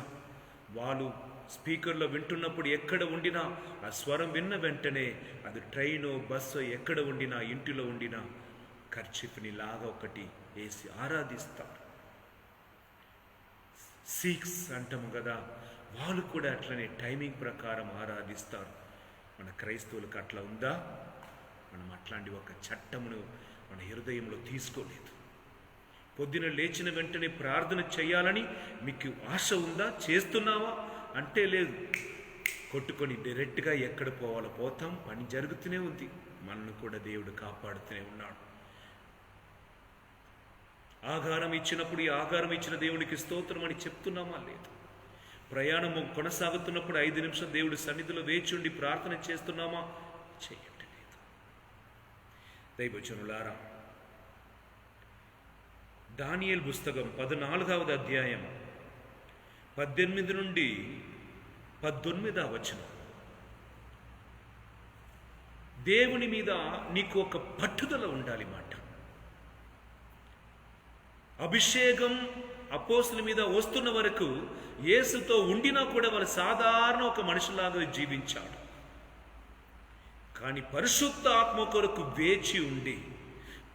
వాళ్ళు స్పీకర్లో వింటున్నప్పుడు ఎక్కడ ఉండినా ఆ స్వరం విన్న వెంటనే, అది ట్రైనో బస్సో ఎక్కడ ఉండినా, ఇంటిలో ఉండినా కర్చీఫ్ని లాగా ఒకటి వేసి ఆరాధిస్తారు. సిక్స్ అంటాము కదా, వాళ్ళు కూడా అట్లనే టైమింగ్ ప్రకారం ఆరాధిస్తారు. మన క్రైస్తవులకు అట్లా ఉందా? మనం అట్లాంటి ఒక చట్టమును మన హృదయంలో తీసుకోలేదు. పొద్దున లేచిన వెంటనే ప్రార్థన చేయాలని మీకు ఆశ ఉందా? చేస్తున్నావా అంటే లేదు. కొట్టుకొని డైరెక్ట్గా ఎక్కడ పోవాలో పోతాం. పని జరుగుతూనే ఉంది. మనల్ని కూడా దేవుడు కాపాడుతూనే ఉన్నాడు. ఆహారం ఇచ్చినప్పుడు ఈ ఆహారం ఇచ్చిన దేవునికి స్తోత్రం అని చెప్తున్నామా? లేదు. ప్రయాణము కొనసాగుతున్నప్పుడు 5 నిమిషాలు దేవుడి సన్నిధిలో వేచి ఉండి ప్రార్థన చేస్తున్నామా? చేయట్లేదు. దైవజనులారా, దానియేలు పుస్తకం 14వ అధ్యాయం 18 నుండి 19వ వచనం. దేవుని మీద నీకు ఒక పట్టుదల ఉండాలి మాట. అభిషేకం అపోస్తుల మీద వస్తున్న వరకు యేసుతో ఉండినా కూడా వాళ్ళు సాధారణ ఒక మనిషిలాగా జీవించాడు. కానీ పరిశుద్ధ ఆత్మ కొరకు వేచి ఉండి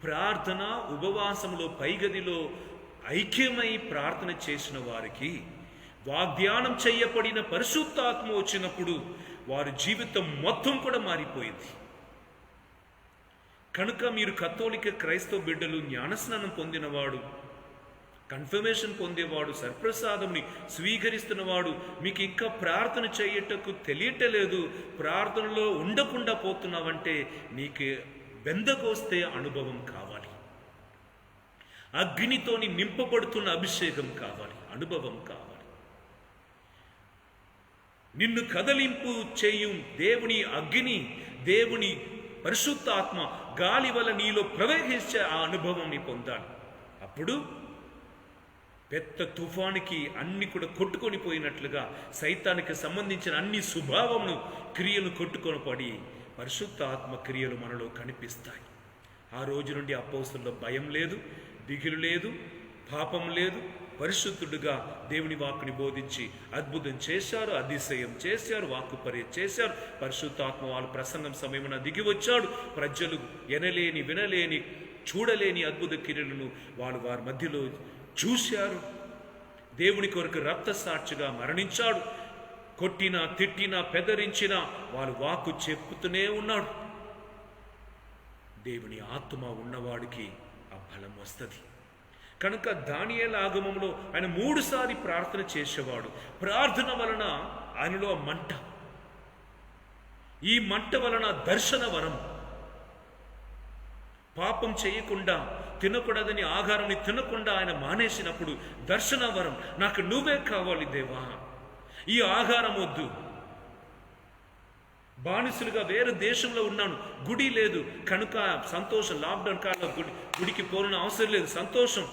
ప్రార్థన ఉపవాసంలో పైగదిలో ఐక్యమై ప్రార్థన చేసిన వారికి వాగ్దానం చేయబడిన పరిశుద్ధాత్మ వచ్చినప్పుడు వారి జీవితం మొత్తం కూడా మారిపోయింది. కనుక మీరు కథోలిక క్రైస్తవ బిడ్డలు, జ్ఞానస్నానం పొందినవాడు, కన్ఫర్మేషన్ పొందేవాడు, సర్ప్రసాదంని స్వీకరిస్తున్నవాడు, మీకు ఇంకా ప్రార్థన చేయటకు తెలియటలేదు, ప్రార్థనలో ఉండకుండా పోతున్నావంటే నీకు బెందకొస్తే అనుభవం కావాలి, అగ్నితోని నింపబడుతున్న అభిషేకం కావాలి, అనుభవం కావాలి. నిన్ను కదలింపు చేయు దేవుని అగ్ని, దేవుని పరిశుద్ధాత్మ గాలి వల్ల నీలో ప్రవేశించే ఆ అనుభవం నీ పొందాలి. అప్పుడు పెద్ద తుఫానికి అన్ని కూడా కొట్టుకొని పోయినట్లుగా సైతానికి సంబంధించిన అన్ని స్వభావమును క్రియలు కొట్టుకొని పడి పరిశుద్ధ ఆత్మ క్రియలు మనలో కనిపిస్తాయి. ఆ రోజు నుండి అపోస్తుల్లో భయం లేదు, దిగులు లేదు, పాపం లేదు. పరిశుద్ధుడుగా దేవుని వాక్కుని బోధించి అద్భుతం చేశారు, అతిశయం చేశారు, వాక్కుపర్య చేశారు. పరిశుద్ధాత్మ వాళ్ళ ప్రసంగం సమయమున దిగి వచ్చాడు. ప్రజలు ఎనలేని, వినలేని, చూడలేని అద్భుత క్రియలను వాళ్ళు వారి మధ్యలో చూశారు. దేవుని కొరకు రక్త సాక్షిగా మరణించాడు. కొట్టినా, తిట్టినా, పెదరించినా వాళ్ళు వాక్కు చెప్పుతూనే ఉన్నాడు. దేవుని ఆత్మ ఉన్నవాడికి ఆ బలం వస్తుంది. కనుక దానియేలు ఆగమంలో ఆయన 3 సార్లు ప్రార్థన చేసేవాడు. ప్రార్థన వలన ఆయనలో మంట, ఈ మంట వలన దర్శన వరం, పాపం చేయకుండా తినకూడదని ఆహారాన్ని తినకుండా ఆయన మానేసినప్పుడు దర్శన వరం, నాకు నువ్వే కావాలి దేవా, ఈ ఆహారం వద్దు, బానిసలుగా వేరే దేశంలో ఉన్నాను, గుడి లేదు కనుక సంతోషం, లాక్డౌన్ కాలంలో గుడికి పోను అవసరం లేదు, సంతోషం,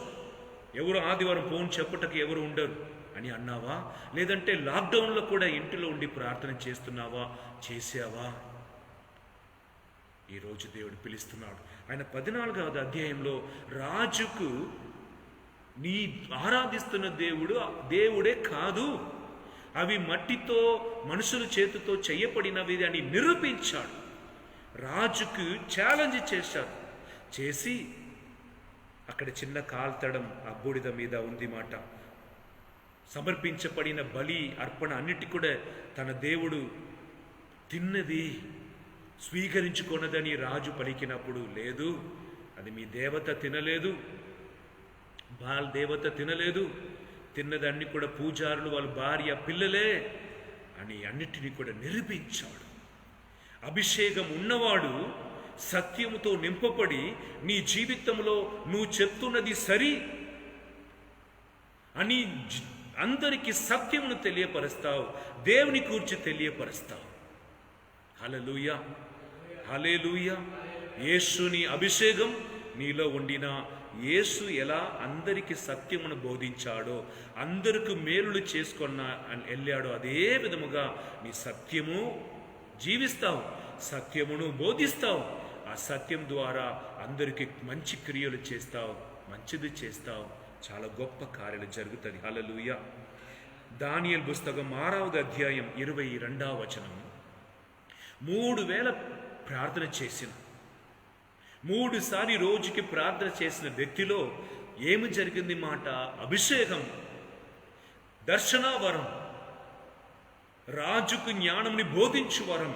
ఎవరు ఆదివారం ఫోన్ చెప్పటకు ఎవరు ఉండరు అని అన్నావా? లేదంటే లాక్డౌన్లో కూడా ఇంటిలో ఉండి ప్రార్థన చేస్తున్నావా, చేసావా? ఈరోజు దేవుడు పిలుస్తున్నాడు. ఆయన 14వ అధ్యాయంలో రాజుకు నీ ఆరాధిస్తున్న దేవుడే కాదు, అవి మట్టితో మనుషుల చేతితో చేయబడినవి అని నిరూపించాడు. రాజుకు ఛాలెంజ్ చేశాడు. చేసి అక్కడ చిన్న కాల్తడం ఆ బూడిద మీద ఉంది మాట. సమర్పించబడిన బలి అర్పణ అన్నిటి కూడా తన దేవుడు తిన్నది స్వీకరించుకున్నదని రాజు పలికినప్పుడు, లేదు అది మీ దేవత తినలేదు, బాల్ దేవత తినలేదు, తిన్నదన్ని కూడా పూజారులు వాళ్ళ భార్య పిల్లలే అని అన్నిటినీ కూడా నిరూపించాడు. అభిషేకం ఉన్నవాడు సత్యముతో నింపబడి నీ జీవితంలో నువ్వు చెప్తున్నది సరి అని అందరికీ సత్యమును తెలియపరుస్తావు, దేవుని కూర్చి తెలియపరుస్తావు. హల్లెలూయా, హల్లెలూయా. యేసుని అభిషేకం నీలో ఉండిన యేసు ఎలా అందరికీ సత్యమును బోధించాడో, అందరికి మేలులు చేసుకున్న వెళ్ళాడో, అదే విధముగా నీ సత్యము జీవిస్తావు, సత్యమును బోధిస్తావు. ఆ సత్యం ద్వారా అందరికీ మంచి క్రియలు చేస్తావు, మంచిది చేస్తావు, చాలా గొప్ప కార్యాలు జరుగుతుంది. హల్లెలూయా. దానియేలు పుస్తకం 6వ అధ్యాయం 22వ వచనం. 3 వేళ ప్రార్థన చేసిన 3 సార్లు రోజుకి ప్రార్థన చేసిన వ్యక్తిలో ఏమి జరిగింది మాట? అభిషేకం, దర్శన వరం, రాజుకు జ్ఞానంని బోధించు వరం.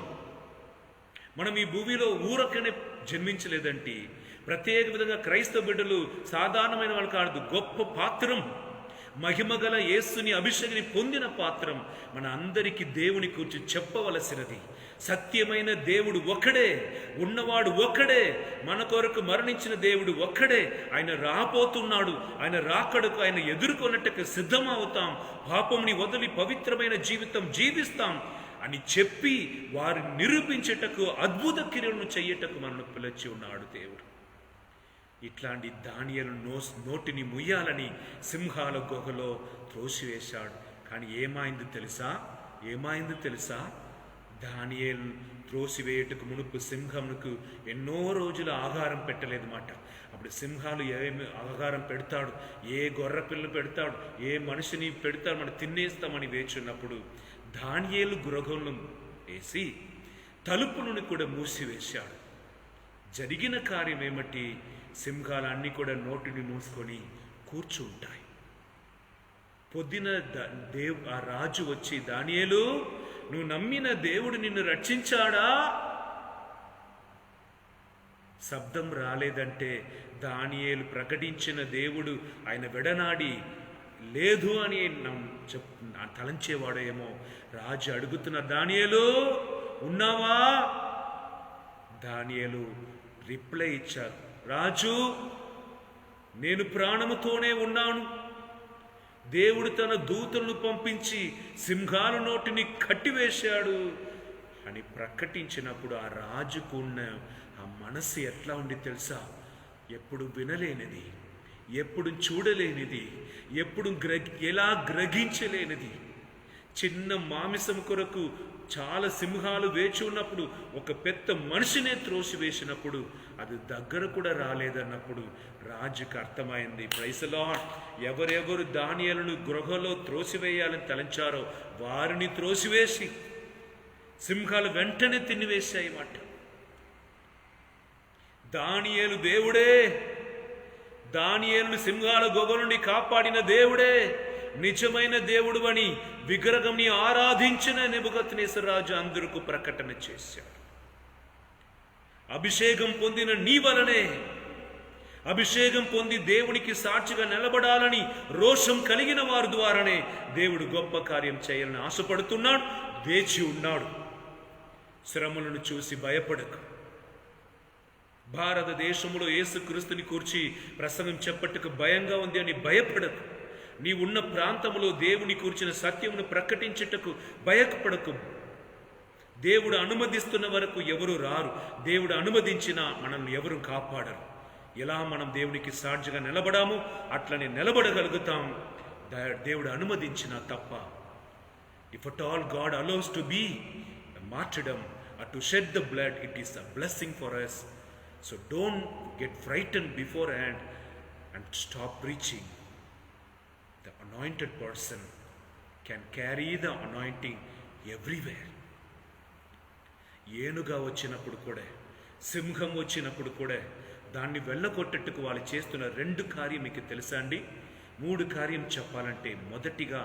మనం ఈ భూమిలో ఊరకనే జన్మించలేదంటే ప్రత్యేక విధంగా క్రైస్తవ బిడ్డలు సాధారణమైన వాళ్ళు కాదు, గొప్ప పాత్రం, మహిమగల యేసుని అభిషేకాన్ని పొందిన పాత్రం. మన అందరికీ దేవుని కూర్చి చెప్పవలసినది. సత్యమైన దేవుడు ఒక్కడే, ఉన్నవాడు ఒక్కడే, మన కొరకు మరణించిన దేవుడు ఒక్కడే. ఆయన రాబోతున్నాడు, ఆయన రాకడకు ఆయన ఎదుర్కొన్నట్టుకు సిద్ధమవుతాం, పాపంని వదిలి పవిత్రమైన జీవితం జీవిస్తాం అని చెప్పి వారిని నిరూపించేటకు, అద్భుత క్రియలను చెయ్యటకు మనల్ని పిలిచి ఉన్నాడు దేవుడు. ఇట్లాంటి దానియేలు నోటిని ముయ్యాలని సింహాల గుహలో త్రోసివేశాడు. కానీ ఏమైంది తెలుసా? దానియేలు త్రోసివేయటకు మునుపు సింహమునకు ఎన్నో రోజులు ఆహారం పెట్టలేదు మాట. అప్పుడు సింహాలు ఏమి ఆహారం పెడతాడు, ఏ గొర్రె పిల్లు పెడతాడు, ఏ మనిషిని పెడతాడు, మనం తినేస్తామని వేచున్నప్పుడు దానియేలు గృహంలో వేసి తలుపులను కూడా మూసివేశాడు. జరిగిన కార్యం ఏమిటి? సింహాలన్నీ కూడా నోటిని మూసుకొని కూర్చుంటాయి. పొద్దున ఆ రాజు వచ్చి, దానియేలు, నువ్వు నమ్మిన దేవుడు నిన్ను రక్షించాడా? శబ్దం రాలేదంటే దానియేలు ప్రకటించిన దేవుడు ఆయన విడనాడి లేదు అని తలంచేవాడేమో. రాజు అడుగుతున్న, దానియేలు ఉన్నావా? దానియేలు రిప్లై ఇచ్చారు, రాజు, నేను ప్రాణముతోనే ఉన్నాను. దేవుడు తన దూతలను పంపించి సింహాల నోటిని కట్టివేశాడు అని ప్రకటించినప్పుడు ఆ రాజుకు ఉన్న ఆ మనసు ఎట్లా ఉంది తెలుసా? ఎప్పుడు వినలేనిది, ఎప్పుడు చూడలేనిది, ఎప్పుడు ఎలా గ్రహించలేనిది. చిన్న మాంసం కొరకు చాలా సింహాలు వేచి ఉన్నప్పుడు ఒక పెద్ద మనిషినే త్రోసివేసినప్పుడు అది దగ్గర కూడా రాలేదన్నప్పుడు రాజుకు అర్థమైంది. Praise the Lord. ఎవరెవరు దానియేలును గృహలో త్రోసివేయాలని తలంచారో వారిని త్రోసివేసి సింహాలు వెంటనే తినివేశాయి మాట. దానియేలు దేవుడే, దానియేలును సింహాల గుహ నుండి కాపాడిన దేవుడే నిజమైన దేవుడు అని విగ్రహంని ఆరాధించిన నెబుకద్నెజరు రాజు అందరికీ ప్రకటన చేశాడు. అభిషేకం పొందిన నీ వలనే, అభిషేకం పొంది దేవునికి సాక్షిగా నిలబడాలని రోషం కలిగిన వారి ద్వారానే దేవుడు గొప్ప కార్యం చేయాలని ఆశపడుతున్నాడు, వేచి ఉన్నాడు. శ్రమలను చూసి భయపడకు. భారతదేశంలో యేసుక్రీస్తుని కూర్చి ప్రసంగం చెప్పట్టుకు భయంగా ఉంది అని భయపడకు. నీవున్న ప్రాంతంలో దేవుని కూర్చిన సత్యమును ప్రకటించుటకు భయపడకు. దేవుడు అనుమతిస్తున్న వరకు ఎవరు రారు. దేవుడు అనుమతించినా మనల్ని ఎవరు కాపాడరు. ఎలా మనం దేవునికి సాక్షిగా నిలబడామో అట్లనే నిలబడగలుగుతాం, దేవుడు అనుమతించినా తప్ప. If at all God allows to be a martyrdom or to shed the blood, it is a blessing for us. So don't get frightened beforehand and stop preaching. The anointed person can carry the anointing everywhere. ఏనుగా వచ్చినప్పుడు కూడా, సింహం వచ్చినప్పుడు కూడా దాన్ని వెళ్ళగొట్టేట్టుకు వాళ్ళు చేస్తున్న 2 కార్యం మీకు తెలుసా అండి? 3 కార్యం చెప్పాలంటే, మొదటిగా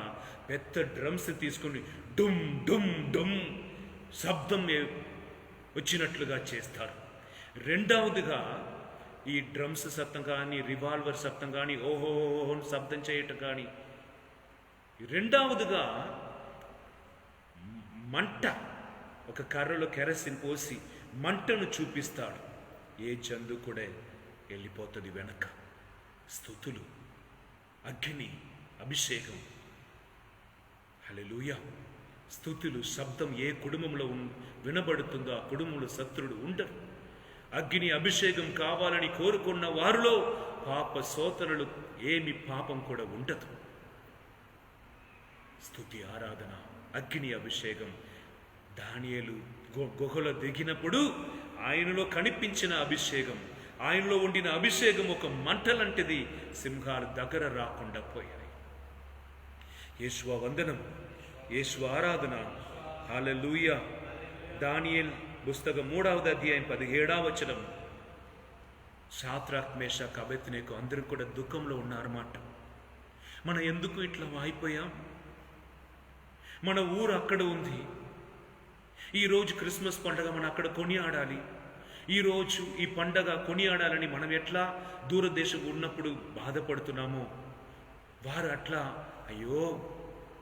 పెద్ద డ్రమ్స్ తీసుకుని డుమ్ డుమ్ డుమ్ శబ్దం వచ్చినట్లుగా చేస్తారు. రెండవదిగా ఈ డ్రమ్స్ శబ్దం కానీ, రివాల్వర్ శబ్దం కానీ, ఓహో శబ్దం చేయటం కానీ. రెండవదిగా మంట, ఒక కర్రలో కెరసిన్ పోసి మంటను చూపిస్తాడు. ఏ జంతు కూడా వెళ్ళిపోతుంది వెనక. స్తుతులు, అగ్ని, అభిషేకం. హల్లెలూయా. స్తుతులు, శబ్దం ఏ కుటుంబంలో వినబడుతుందో ఆ కుటుంబంలో శత్రుడు ఉండరు. అగ్ని, అభిషేకం కావాలని కోరుకున్న వారిలో పాప సోదరులు ఏమి పాపం కూడా ఉండదు. స్తుతి, ఆరాధన, అగ్ని, అభిషేకం. దానియేలు గుహలో దిగినప్పుడు ఆయనలో కనిపించిన అభిషేకం, ఆయనలో ఉండిన అభిషేకం ఒక మంటలంటిది. సింహాలు దగ్గర రాకుండా పోయాయి. యేసువా వందనం, యేసువా ఆరాధన. హల్లెలూయా. దానియేలు పుస్తకం 3వ అధ్యాయం 17వ వచనం. షాద్రక్, మేషక్, అబేద్నెగో అందరూ కూడా దుఃఖంలో ఉన్నారన్నమాట. మనం ఎందుకు ఇట్లా అయిపోయాం? మన ఊరు అక్కడ ఉంది. ఈరోజు క్రిస్మస్ పండుగ మనం అక్కడ కొనియాడాలి. ఈరోజు ఈ పండగ కొనియాడాలని మనం ఎట్లా దూరదేశం ఉన్నప్పుడు బాధపడుతున్నామో, వారు అట్లా అయ్యో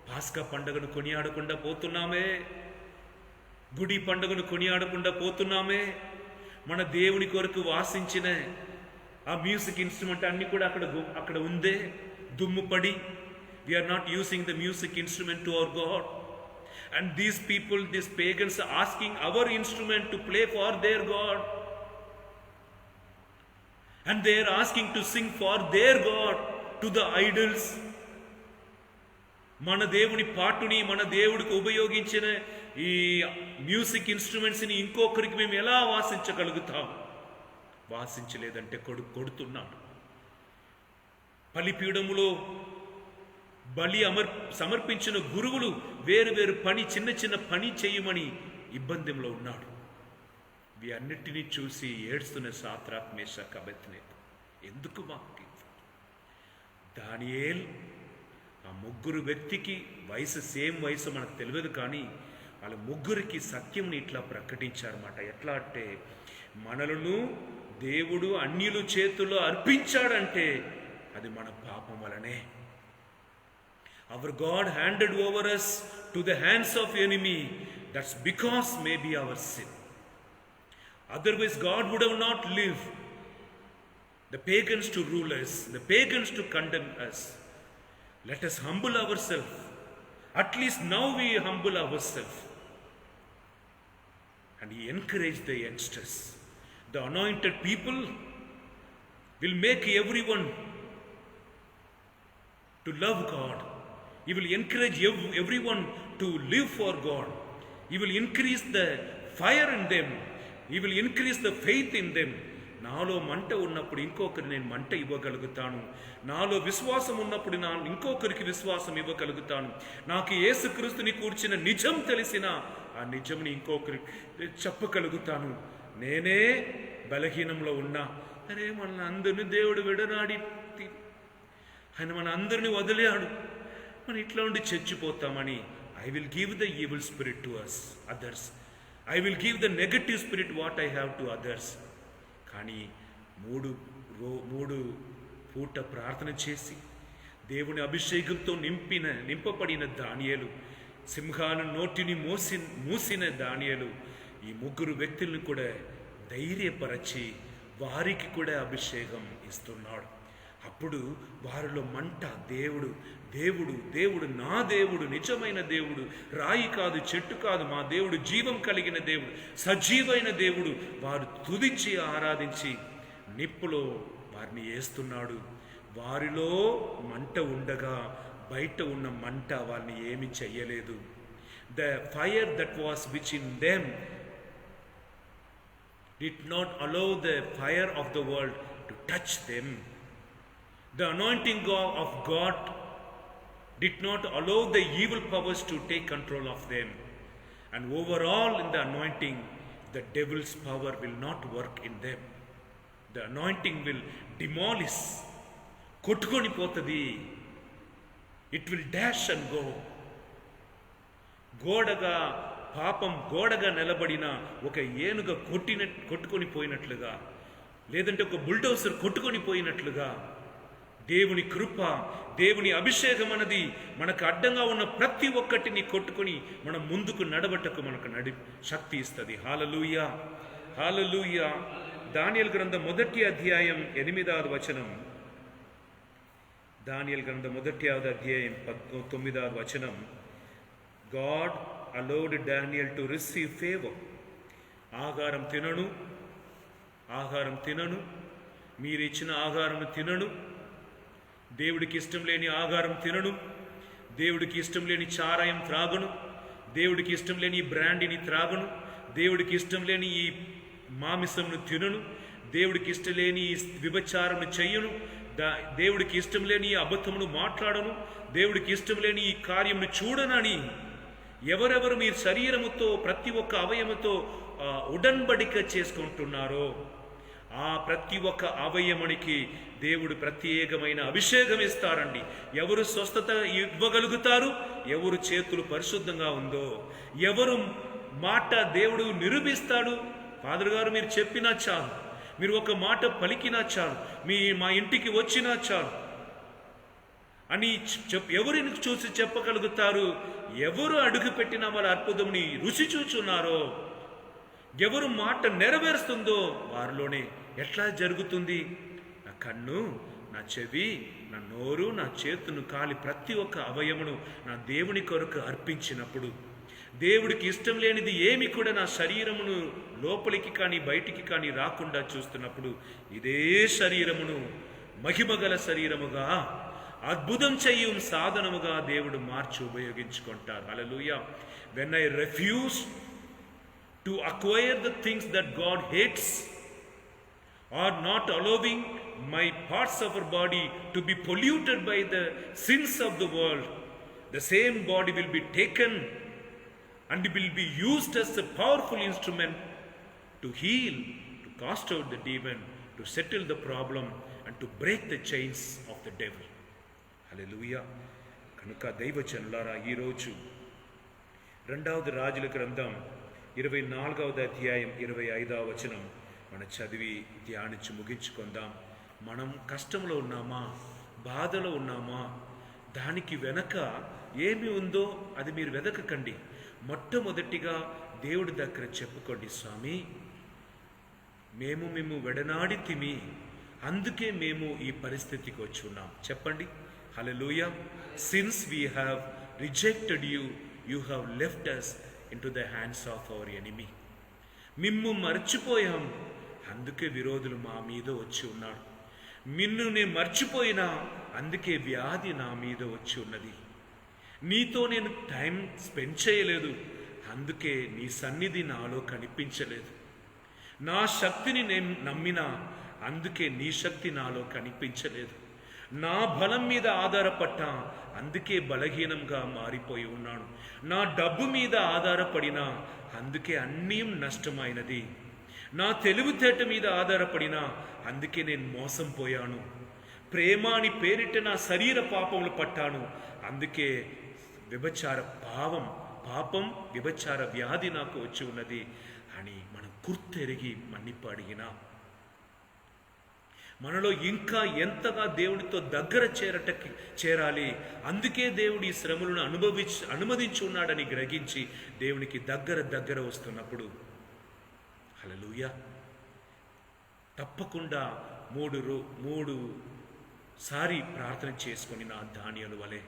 పాస్కా పండుగను కొనియాడకుండా పోతున్నామే, గుడి పండుగను కొనియాడకుండా పోతున్నామే. మన దేవుని కొరకు వాసించిన ఆ మ్యూజిక్ ఇన్స్ట్రుమెంట్ అన్ని కూడా అక్కడ ఉందే, దుమ్ము పడి. We are not using the music instrument to our God. And these people, these pagans, are asking our instrument to play for their God. And they are asking to sing for their God to the idols. మన దేవుని పాటుని, మన దేవుడికి ఉపయోగించిన ఈ music ఇన్స్ట్రుమెంట్స్ని ఇంకొకరికి మేము ఎలా వాసించగలుగుతాం? వాసించలేదంటే కొడుతున్నాడు. బలిపీఠములో బలి సమర్పించిన గురువులు వేరు వేరు పని, చిన్న చిన్న పని చేయమని ఇబ్బందిలో ఉన్నాడు. అన్నిటినీ చూసి ఏడుస్తున్న సాత్రాక్, మేషాక్, అబేద్నెగో, ఎందుకు మాకు? దానియేల్ ఆ ముగ్గురు వ్యక్తికి వయసు సేమ్ వయసు మనకు తెలియదు, కానీ వాళ్ళ ముగ్గురికి సత్యంని ఇట్లా ప్రకటించారన్నమాట. ఎట్లా అంటే, మనలను దేవుడు అన్యుల చేతుల్లో అర్పించాడంటే అది మన పాపం వలనే. Our God handed over us to the hands of enemy. That's because maybe our sin. Otherwise God would have not lived the pagans to rule us, the pagans to condemn us. Let us humble ourselves. At least now we humble ourselves. And he encouraged the youngsters. The anointed people will make everyone to love God. He will encourage everyone to live for God. He will increase the fire in them. He will increase the faith in them. నాలో మంట ఉన్నప్పుడు ఇంకొకరికి నేను మంట ఇవ్వగలుగుతాను. నాలో విశ్వాసం ఉన్నప్పుడు నేను ఇంకొకరికి విశ్వాసం ఇవ్వగలుగుతాను. నాకు యేసుక్రీస్తుని కూర్చిన నిజం తెలిసిన ఆ నిజంని ఇంకొకరికి చెప్పగలుగుతాను. నేనే బలహీనంలో ఉన్నా, అరే మన అందరినీ దేవుడు విడనాడి, ఆయన మన అందరినీ వదిలేడు, మనం ఇట్లా ఉండి చచ్చిపోతామని, I will give the evil spirit to us others. I will give the negative spirit what I have to others. కానీ మూడు పూట ప్రార్థన చేసి దేవుని అభిషేకంతో నింపబడిన దానియేలు, సింహాల నోటిని మూసిన దానియేలు ఈ ముగ్గురు వ్యక్తులను కూడా ధైర్యపరచి వారికి కూడా అభిషేకం ఇస్తున్నాడు. అప్పుడు వారిలో మంట, దేవుడు దేవుడు దేవుడు నా దేవుడు, నిజమైన దేవుడు, రాయి కాదు, చెట్టు కాదు, మా దేవుడు జీవం కలిగిన దేవుడు, సజీవైన దేవుడు, వారు తుదించి ఆరాధించి నిప్పులో వారిని వేస్తున్నాడు. వారిలో మంట ఉండగా బయట ఉన్న మంట వారిని ఏమి చెయ్యలేదు. The fire that was which in them did not allow the fire of the world to touch them. The anointing of God did not allow the evil powers to take control of them. And overall in the anointing, the devil's power will not work in them. The anointing will demolish. Kotkoni potadi. It will dash and go. గోడగా పాపం గోడగా నిలబడిన ఒక ఏనుగ కొట్టుకొని పోయినట్లుగా, లేదంటే ఒక bulldozer కొట్టుకొని పోయినట్లుగా దేవుని కృప, దేవుని అభిషేకం అన్నది మనకు అడ్డంగా ఉన్న ప్రతి ఒక్కటిని కొట్టుకొని మనం ముందుకు నడబట్టకు మనకు శక్తి ఇస్తుంది. హల్లెలూయా, హల్లెలూయా. దానియేలు గ్రంథం 1వ అధ్యాయం 8వ వచనం. దానియేలు గ్రంథం 1వ అధ్యాయం 9వ వచనం. God allowed Daniel to receive favor. ఆహారం తినను, మీరు ఇచ్చిన ఆహారం తినను, దేవుడికి ఇష్టం లేని ఆహారం తినను, దేవుడికి ఇష్టం లేని చారాయం త్రాగను, దేవుడికి ఇష్టం లేని ఈ బ్రాండిని త్రాగను, దేవుడికి ఇష్టం లేని ఈ మాంసంను తినను, దేవుడికి ఇష్టం లేని ఈ విభచారమును చెయ్యను, దేవుడికి ఇష్టం లేని ఈ అబద్ధమును మాట్లాడను, దేవుడికి ఇష్టం లేని ఈ కార్యమును చూడనని ఎవరెవరు మీ శరీరముతో ప్రతి ఒక్క అవయముతో ఉడన్బడిక చేసుకుంటున్నారో ఆ ప్రతి ఒక్క అవయమునికి దేవుడు ప్రత్యేకమైన అభిషేకం ఇస్తారండి. ఎవరు స్వస్థత ఇవ్వగలుగుతారు? ఎవరు చేతులు పరిశుద్ధంగా ఉందో, ఎవరు మాట దేవుడు నిరూపిస్తాడు. ఫాదర్ గారు మీరు చెప్పినా చాలు, మీరు ఒక మాట పలికినా చాలు, మా ఇంటికి వచ్చినా చాలు అని ఎవరిని చూసి చెప్పగలుగుతారు? ఎవరు అడుగుపెట్టినా వాళ్ళ అద్భుతంని రుచి చూచున్నారో, ఎవరు మాట నెరవేరుస్తుందో వారిలోనే ఎట్లా జరుగుతుంది? నా కన్ను, నా చెవి, నా నోరు, నా చేతును, కాలి ప్రతి ఒక్క అవయమును నా దేవుని కొరకు అర్పించినప్పుడు, దేవుడికి ఇష్టం లేనిది ఏమి కూడా నా శరీరమును లోపలికి కానీ బయటికి కానీ రాకుండా చూస్తున్నప్పుడు ఇదే శరీరమును మహిమగల శరీరముగా అద్భుతం చెయ్యం సాధనముగా దేవుడు మార్చి ఉపయోగించుకుంటారు. Hallelujah. When I refuse to acquire the things that God hates or not allowing my parts of our body to be polluted by the sins of the world, the same body will be taken and will be used as a powerful instrument to heal, to cast out the demon, to settle the problem and to break the chains of the devil. Hallelujah. కనుక దైవజనులారా, ఈరోజు 2వ రాజుల గ్రంథం 24వ అధ్యాయం 25వ వచనం మనం చదివి ధ్యానించి ముగించుకుందాం. మనం కష్టంలో ఉన్నామా, బాధలో ఉన్నామా, దానికి వెనక ఏమి ఉందో అది మీరు వెదకకండి. మొట్టమొదటిగా దేవుడి దగ్గర చెప్పుకోండి, స్వామి మేము వెడనాడి తిమి, అందుకే మేము ఈ పరిస్థితికి వచ్చి ఉన్నాం. చెప్పండి. Hallelujah. Since we have rejected you, you have left us into the hands of our enemy. మిమ్ము మర్చిపోయాం, అందుకే విరోధులు మా మీద వచ్చి ఉన్నారు. నిన్ను నేను మర్చిపోయినా అందుకే వ్యాధి నా మీద వచ్చి ఉన్నది. నీతో నేను టైం స్పెండ్ చేయలేదు, అందుకే నీ సన్నిధి నాలో కనిపించలేదు. నా శక్తిని నేను నమ్మినా, అందుకే నీ శక్తి నాలో కనిపించలేదు. నా బలం మీద ఆధారపడ్డా, అందుకే బలహీనంగా మారిపోయి ఉన్నాను. నా డబ్బు మీద ఆధారపడినా, అందుకే అన్నీ నష్టమైనది. నా తెలివితేట మీద ఆధారపడినా, అందుకే నేను మోసం పోయాను. ప్రేమ అని పేరిట నా శరీర పాపములు పట్టాను, అందుకే వ్యభిచార పాపం వ్యభిచార వ్యాధి నాకు వచ్చి ఉన్నది అని మనం గుర్తెరిగి మన్నిపు అడిగినా, మనలో ఇంకా ఎంతగా దేవుడితో దగ్గర చేరాలి, అందుకే దేవుడి ఈ శ్రమలను అనుమతించి ఉన్నాడని గ్రహించి దేవునికి దగ్గర వస్తున్నప్పుడు, హల్లెలూయా, తప్పకుండా మూడు సారి ప్రార్థన చేసుకొని నా ధాన్యాల వలె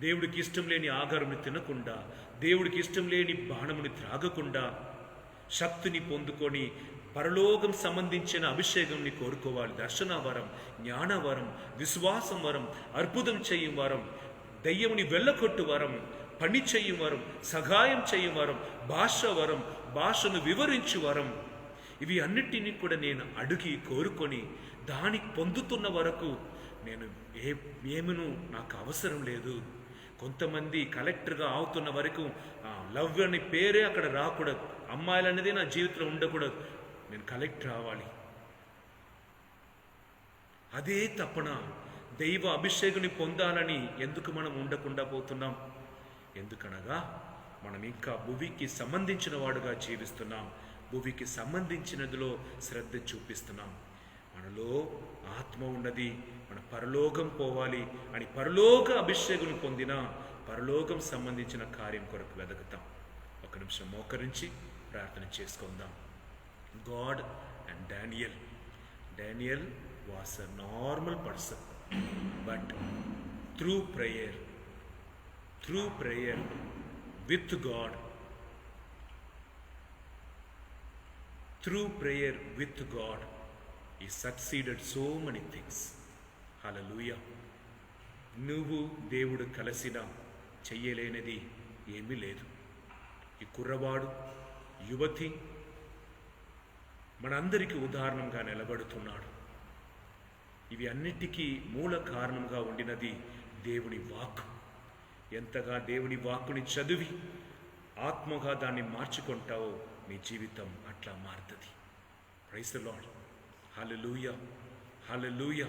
దేవుడికి ఇష్టం లేని ఆహారముని తినకుండా, దేవుడికి ఇష్టం లేని బాణముని త్రాగకుండా శక్తిని పొందుకొని పరలోకం సంబంధించిన అభిషేకంని కోరుకోవాలి. దర్శన వరం, జ్ఞాన వరం, విశ్వాసం వరం, అద్భుతం చెయ్యం వరం, దయ్యముని వెళ్ళకొట్టు వరం, పని చెయ్యం వరం, సహాయం చెయ్యం వరం, భాష వరం, భాషను వివరించు వరం, ఇవి అన్నిటినీ కూడా నేను అడిగి కోరుకొని దానికి పొందుతున్న వరకు నేను ఏమను నాకు అవసరం లేదు. కొంతమంది కలెక్టర్గా అవుతున్న వరకు లవ్ అనే పేరే అక్కడ రాకూడదు, అమ్మాయిలు అనేది నా జీవితంలో ఉండకూడదు, నేను కలెక్టర్ అవ్వాలి. అదే తపన దైవ అభిషేకుని పొందాలని ఎందుకు మనం ఉండకుండా పోతున్నాం? ఎందుకనగా మనం ఇంకా భూమికి సంబంధించిన వాడుగా జీవిస్తున్నాం, భూమికి సంబంధించినదిలో శ్రద్ధ చూపిస్తున్నాం. మనలో ఆత్మ ఉన్నది, మన పరలోకం పోవాలి అని పరలోక అభిషేకుని పొందిన పరలోకం సంబంధించిన కార్యం కొరకు వెదకుతాం. ఒక నిమిషం మోకరించి ప్రార్థన చేసుకుందాం. God and Daniel was a normal person, but through prayer with God, he succeeded so many things. Hallelujah. నువ్వు దేవుడు కలిసిన చెయ్యలేనిది ఏమీ లేదు. ఈ కుర్రవాడు, యువతి మనందరికీ ఉదాహరణంగా నిలబడుతున్నాడు. ఇవి అన్నిటికీ మూల కారణంగా ఉండినది దేవుని వాక్కు. ఎంతగా దేవుని వాక్కుని చదివి ఆత్మగా దాన్ని మార్చుకుంటావో నీ జీవితం అట్లా మారుతుంది. Praise the Lord. Hallelujah, hallelujah.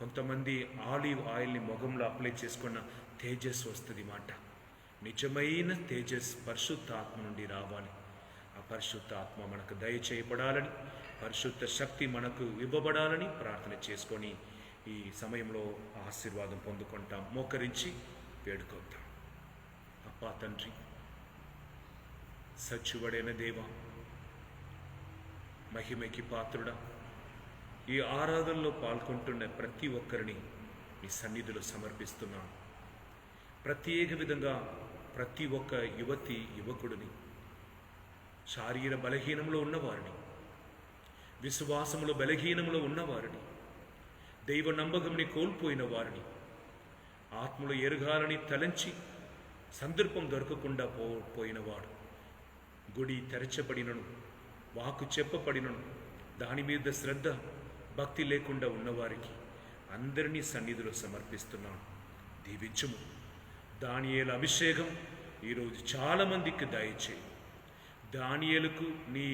కొంతమంది ఆలివ్ ఆయిల్ని మొగంలో అప్లై చేసుకున్న తేజస్సు వస్తుంది మాట. నిజమైన తేజస్ పరిశుద్ధాత్మ నుండి రావాలి. ఆ పరిశుద్ధ ఆత్మ మనకు దయచేయబడాలని, పరిశుద్ధ శక్తి మనకు ఇవ్వబడాలని ప్రార్థన చేసుకొని ఈ సమయంలో ఆశీర్వాదం పొందుకుంటాం. మోకరించి వేడుకొద్దాం. అప్పా తండ్రి, సచ్చువడైన దేవా, మహిమకి పాత్రుడా, ఈ ఆరాధనలో పాల్గొంటున్న ప్రతి ఒక్కరిని మీ సన్నిధిలో సమర్పిస్తున్నాను. ప్రత్యేక విధంగా ప్రతి ఒక్క యువతి యువకుడిని, శారీర బలహీనంలో ఉన్నవారిని, విశ్వాసములో బలహీనంలో ఉన్నవారిని, దైవ నమ్మకంని కోల్పోయిన వారిని ఆత్మలో ఎరగాలని తలంచి సందర్భం దొరకకుండా పోయినవాడు, గుడి తెరచబడినను, వాకు చెప్పబడినను, దాని మీద శ్రద్ధ భక్తి లేకుండా ఉన్నవారికి అందరినీ సన్నిధిలో సమర్పిస్తున్నాను. దీవించుము. దానియేలు అభిషేకం ఈరోజు చాలామందికి దయచేయి. దానియేలుకు నీ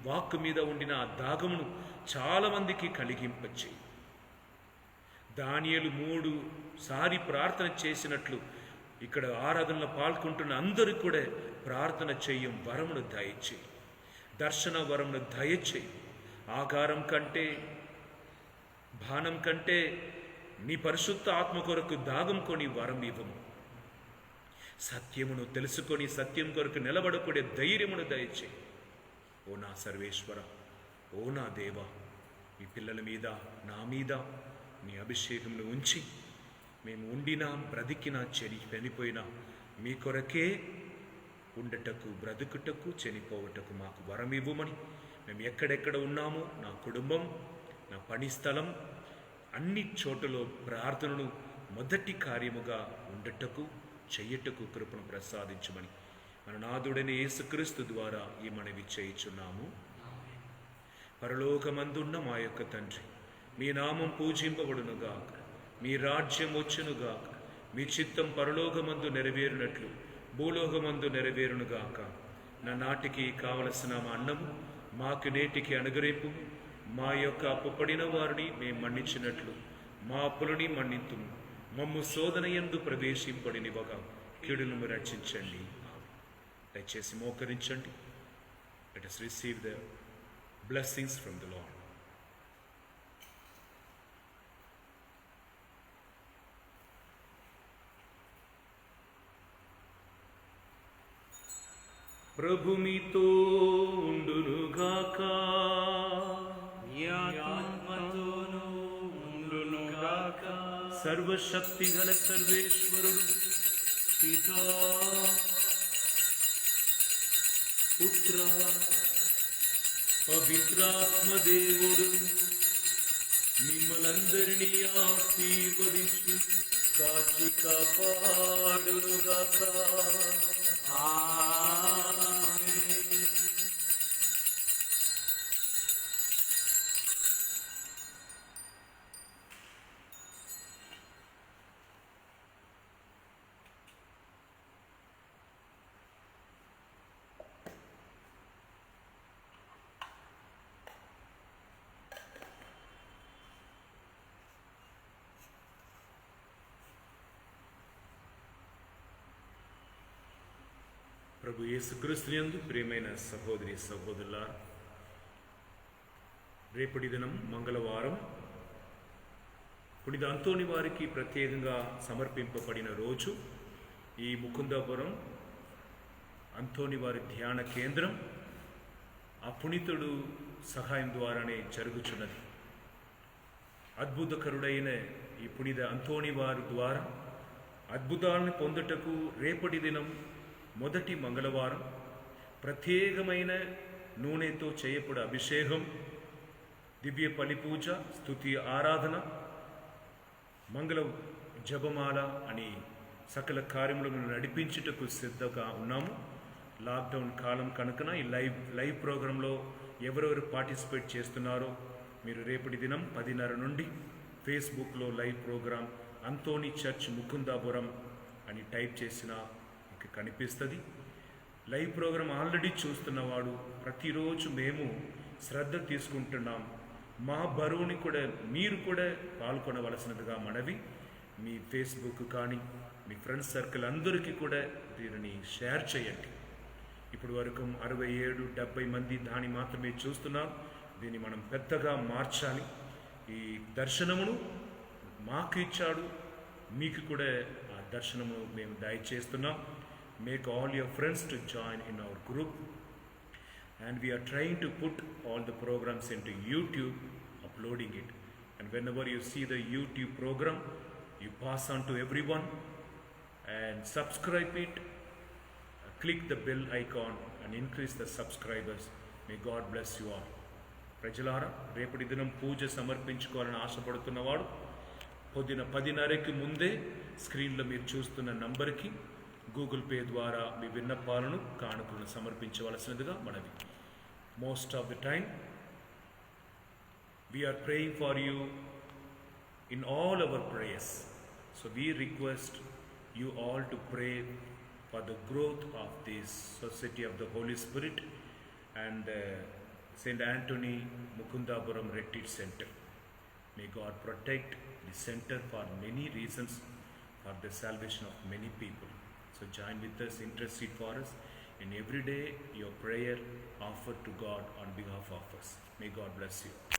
వాక్కు మీద ఉండిన ఆ దాగమును చాలామందికి కలిగింపచేయి. దానియేలు 3 సారి ప్రార్థన చేసినట్లు ఇక్కడ ఆరాధనలో పాల్గొంటున్న అందరికీ కూడా ప్రార్థన చేయం వరమును దయచేయి. దర్శన వరమును దయచేయి. ఆకారం కంటే, బాణం కంటే నీ పరిశుద్ధ ఆత్మ కొరకు దాగం కొని వరం ఇవ్వము. సత్యమును తెలుసుకొని సత్యం కొరకు నిలబడకూడే ధైర్యమును దయచేయి. ఓ నా సర్వేశ్వర, ఓ నా దేవా, మీ పిల్లల మీద, నా మీద నీ అభిషేకంను ఉంచి మేము ఉండినా బ్రతికినా చనిపోయినా మీ కొరకే ఉండటకు, బ్రతుకుటకు, చనిపోవటకు మాకు వరం ఇవ్వమని, మేము ఎక్కడెక్కడ ఉన్నామో నా కుటుంబం, నా పని స్థలం, అన్ని చోట్లలో ప్రార్థనను మొదటి కార్యముగా ఉండటకు, చెయ్యటకు కృపను ప్రసాదించమని మన నాథుడైన యేసుక్రీస్తు ద్వారా ఈ మనవి చేయుచున్నాము. పరలోకమందున్న మా యొక్క తండ్రి, మీ నామం పూజింపబడునుగాక, మీ రాజ్యం వచ్చునుగాక, మీ చిత్తం పరలోకమందు నెరవేరునట్లు భూలోకమందు నెరవేరునుగాక. నా నాటికి కావలసిన మా అన్నము మాకు నేటికి అనుగ్రహింపు. మా యొక్క అప్పుపడిన వారిని మేము మన్నించినట్లు మా అప్పులని మన్నింతుము. మమ్ము శోధన యందు ప్రవేశింపడినివ్వగా కీడులను రక్షించండి. దయచేసి మోకరించండి. Let us receive the blessings from the Lord. ప్రభు మీతో ఉండునుగాక, సర్వశక్తి గల సర్వేశ్వరుడు పితా, పుత్ర, పవిత్రాత్మ దేవుడు మిమ్మలందరినీ ఆశీర్వదించి కాచి కాపాడునుగాక. ప్రభు యేసుక్రీస్తు యందు ప్రియమైన సహోదరి సహోదరులారా, రేపటి దినం మంగళవారం పునీత అంతోని వారికి ప్రత్యేకంగా సమర్పింపబడిన రోజు. ఈ ముకుందాపురం అంతోని వారి ధ్యాన కేంద్రం ఆ పునీతుడు సహాయం ద్వారానే జరుగుచున్నది. అద్భుతకరుడైన ఈ పునీత అంతోని వారి ద్వారా అద్భుతాలను పొందుటకు రేపటి దినం మొదటి మంగళవారం ప్రత్యేకమైన నూనెతో చేయబడు అభిషేకం, దివ్య పలిపూజ, స్తుతి ఆరాధన, మంగళ జపమాల అని సకల కార్యములను నడిపించుటకు సిద్ధంగా ఉన్నాము. లాక్డౌన్ కాలం కనుకన ఈ లైవ్ ప్రోగ్రాంలో ఎవరెవరు పార్టిసిపేట్ చేస్తున్నారో మీరు రేపటి దినం 10:30 నుండి ఫేస్బుక్లో live programme Anthony church Mukundapuram అని టైప్ చేసిన కనిపిస్తుంది. లైవ్ ప్రోగ్రాం ఆల్రెడీ చూస్తున్నవాడు ప్రతిరోజు మేము శ్రద్ధ తీసుకుంటున్నాం. మా బరువుని కూడా మీరు కూడా పాల్గొనవలసినదిగా మనవి. మీ ఫేస్బుక్ కానీ మీ ఫ్రెండ్స్ సర్కిల్ అందరికీ కూడా దీనిని షేర్ చేయండి. ఇప్పుడు వరకు 67-70 మంది దాన్ని మాత్రమే చూస్తున్నాం. దీన్ని మనం పెద్దగా మార్చాలి. ఈ దర్శనమును మాకు ఇచ్చాడు, మీకు కూడా ఆ దర్శనము మేము దయచేస్తున్నాం. Make all your friends to join in our group, and we are trying to put all the programs into YouTube, uploading it, and whenever you see the YouTube program, you pass on to everyone and subscribe it click the bell icon and increase the subscribers. May God bless you all. ప్రజలారా, రేపటి దినం పూజ సమర్పించుకోవాలని ఆశపడుతున్నవాడు పొద్దున 10:30కి ముందే స్క్రీన్లో మీరు చూస్తున్న నంబర్కి Google pay ద్వారా మీ విన్నపాలను కానుకలను సమర్పించవలసినదిగా మనవి. Most of the time we are praying for you in all our prayers. So we request you all to pray for the growth of this Society of the Holy Spirit and St. Anthony Mukundapuram Retreat Center. May God protect the center for many reasons, for the salvation of many people. So join with us, intercede for us, and every day your prayer offered to God on behalf of us. May God bless you.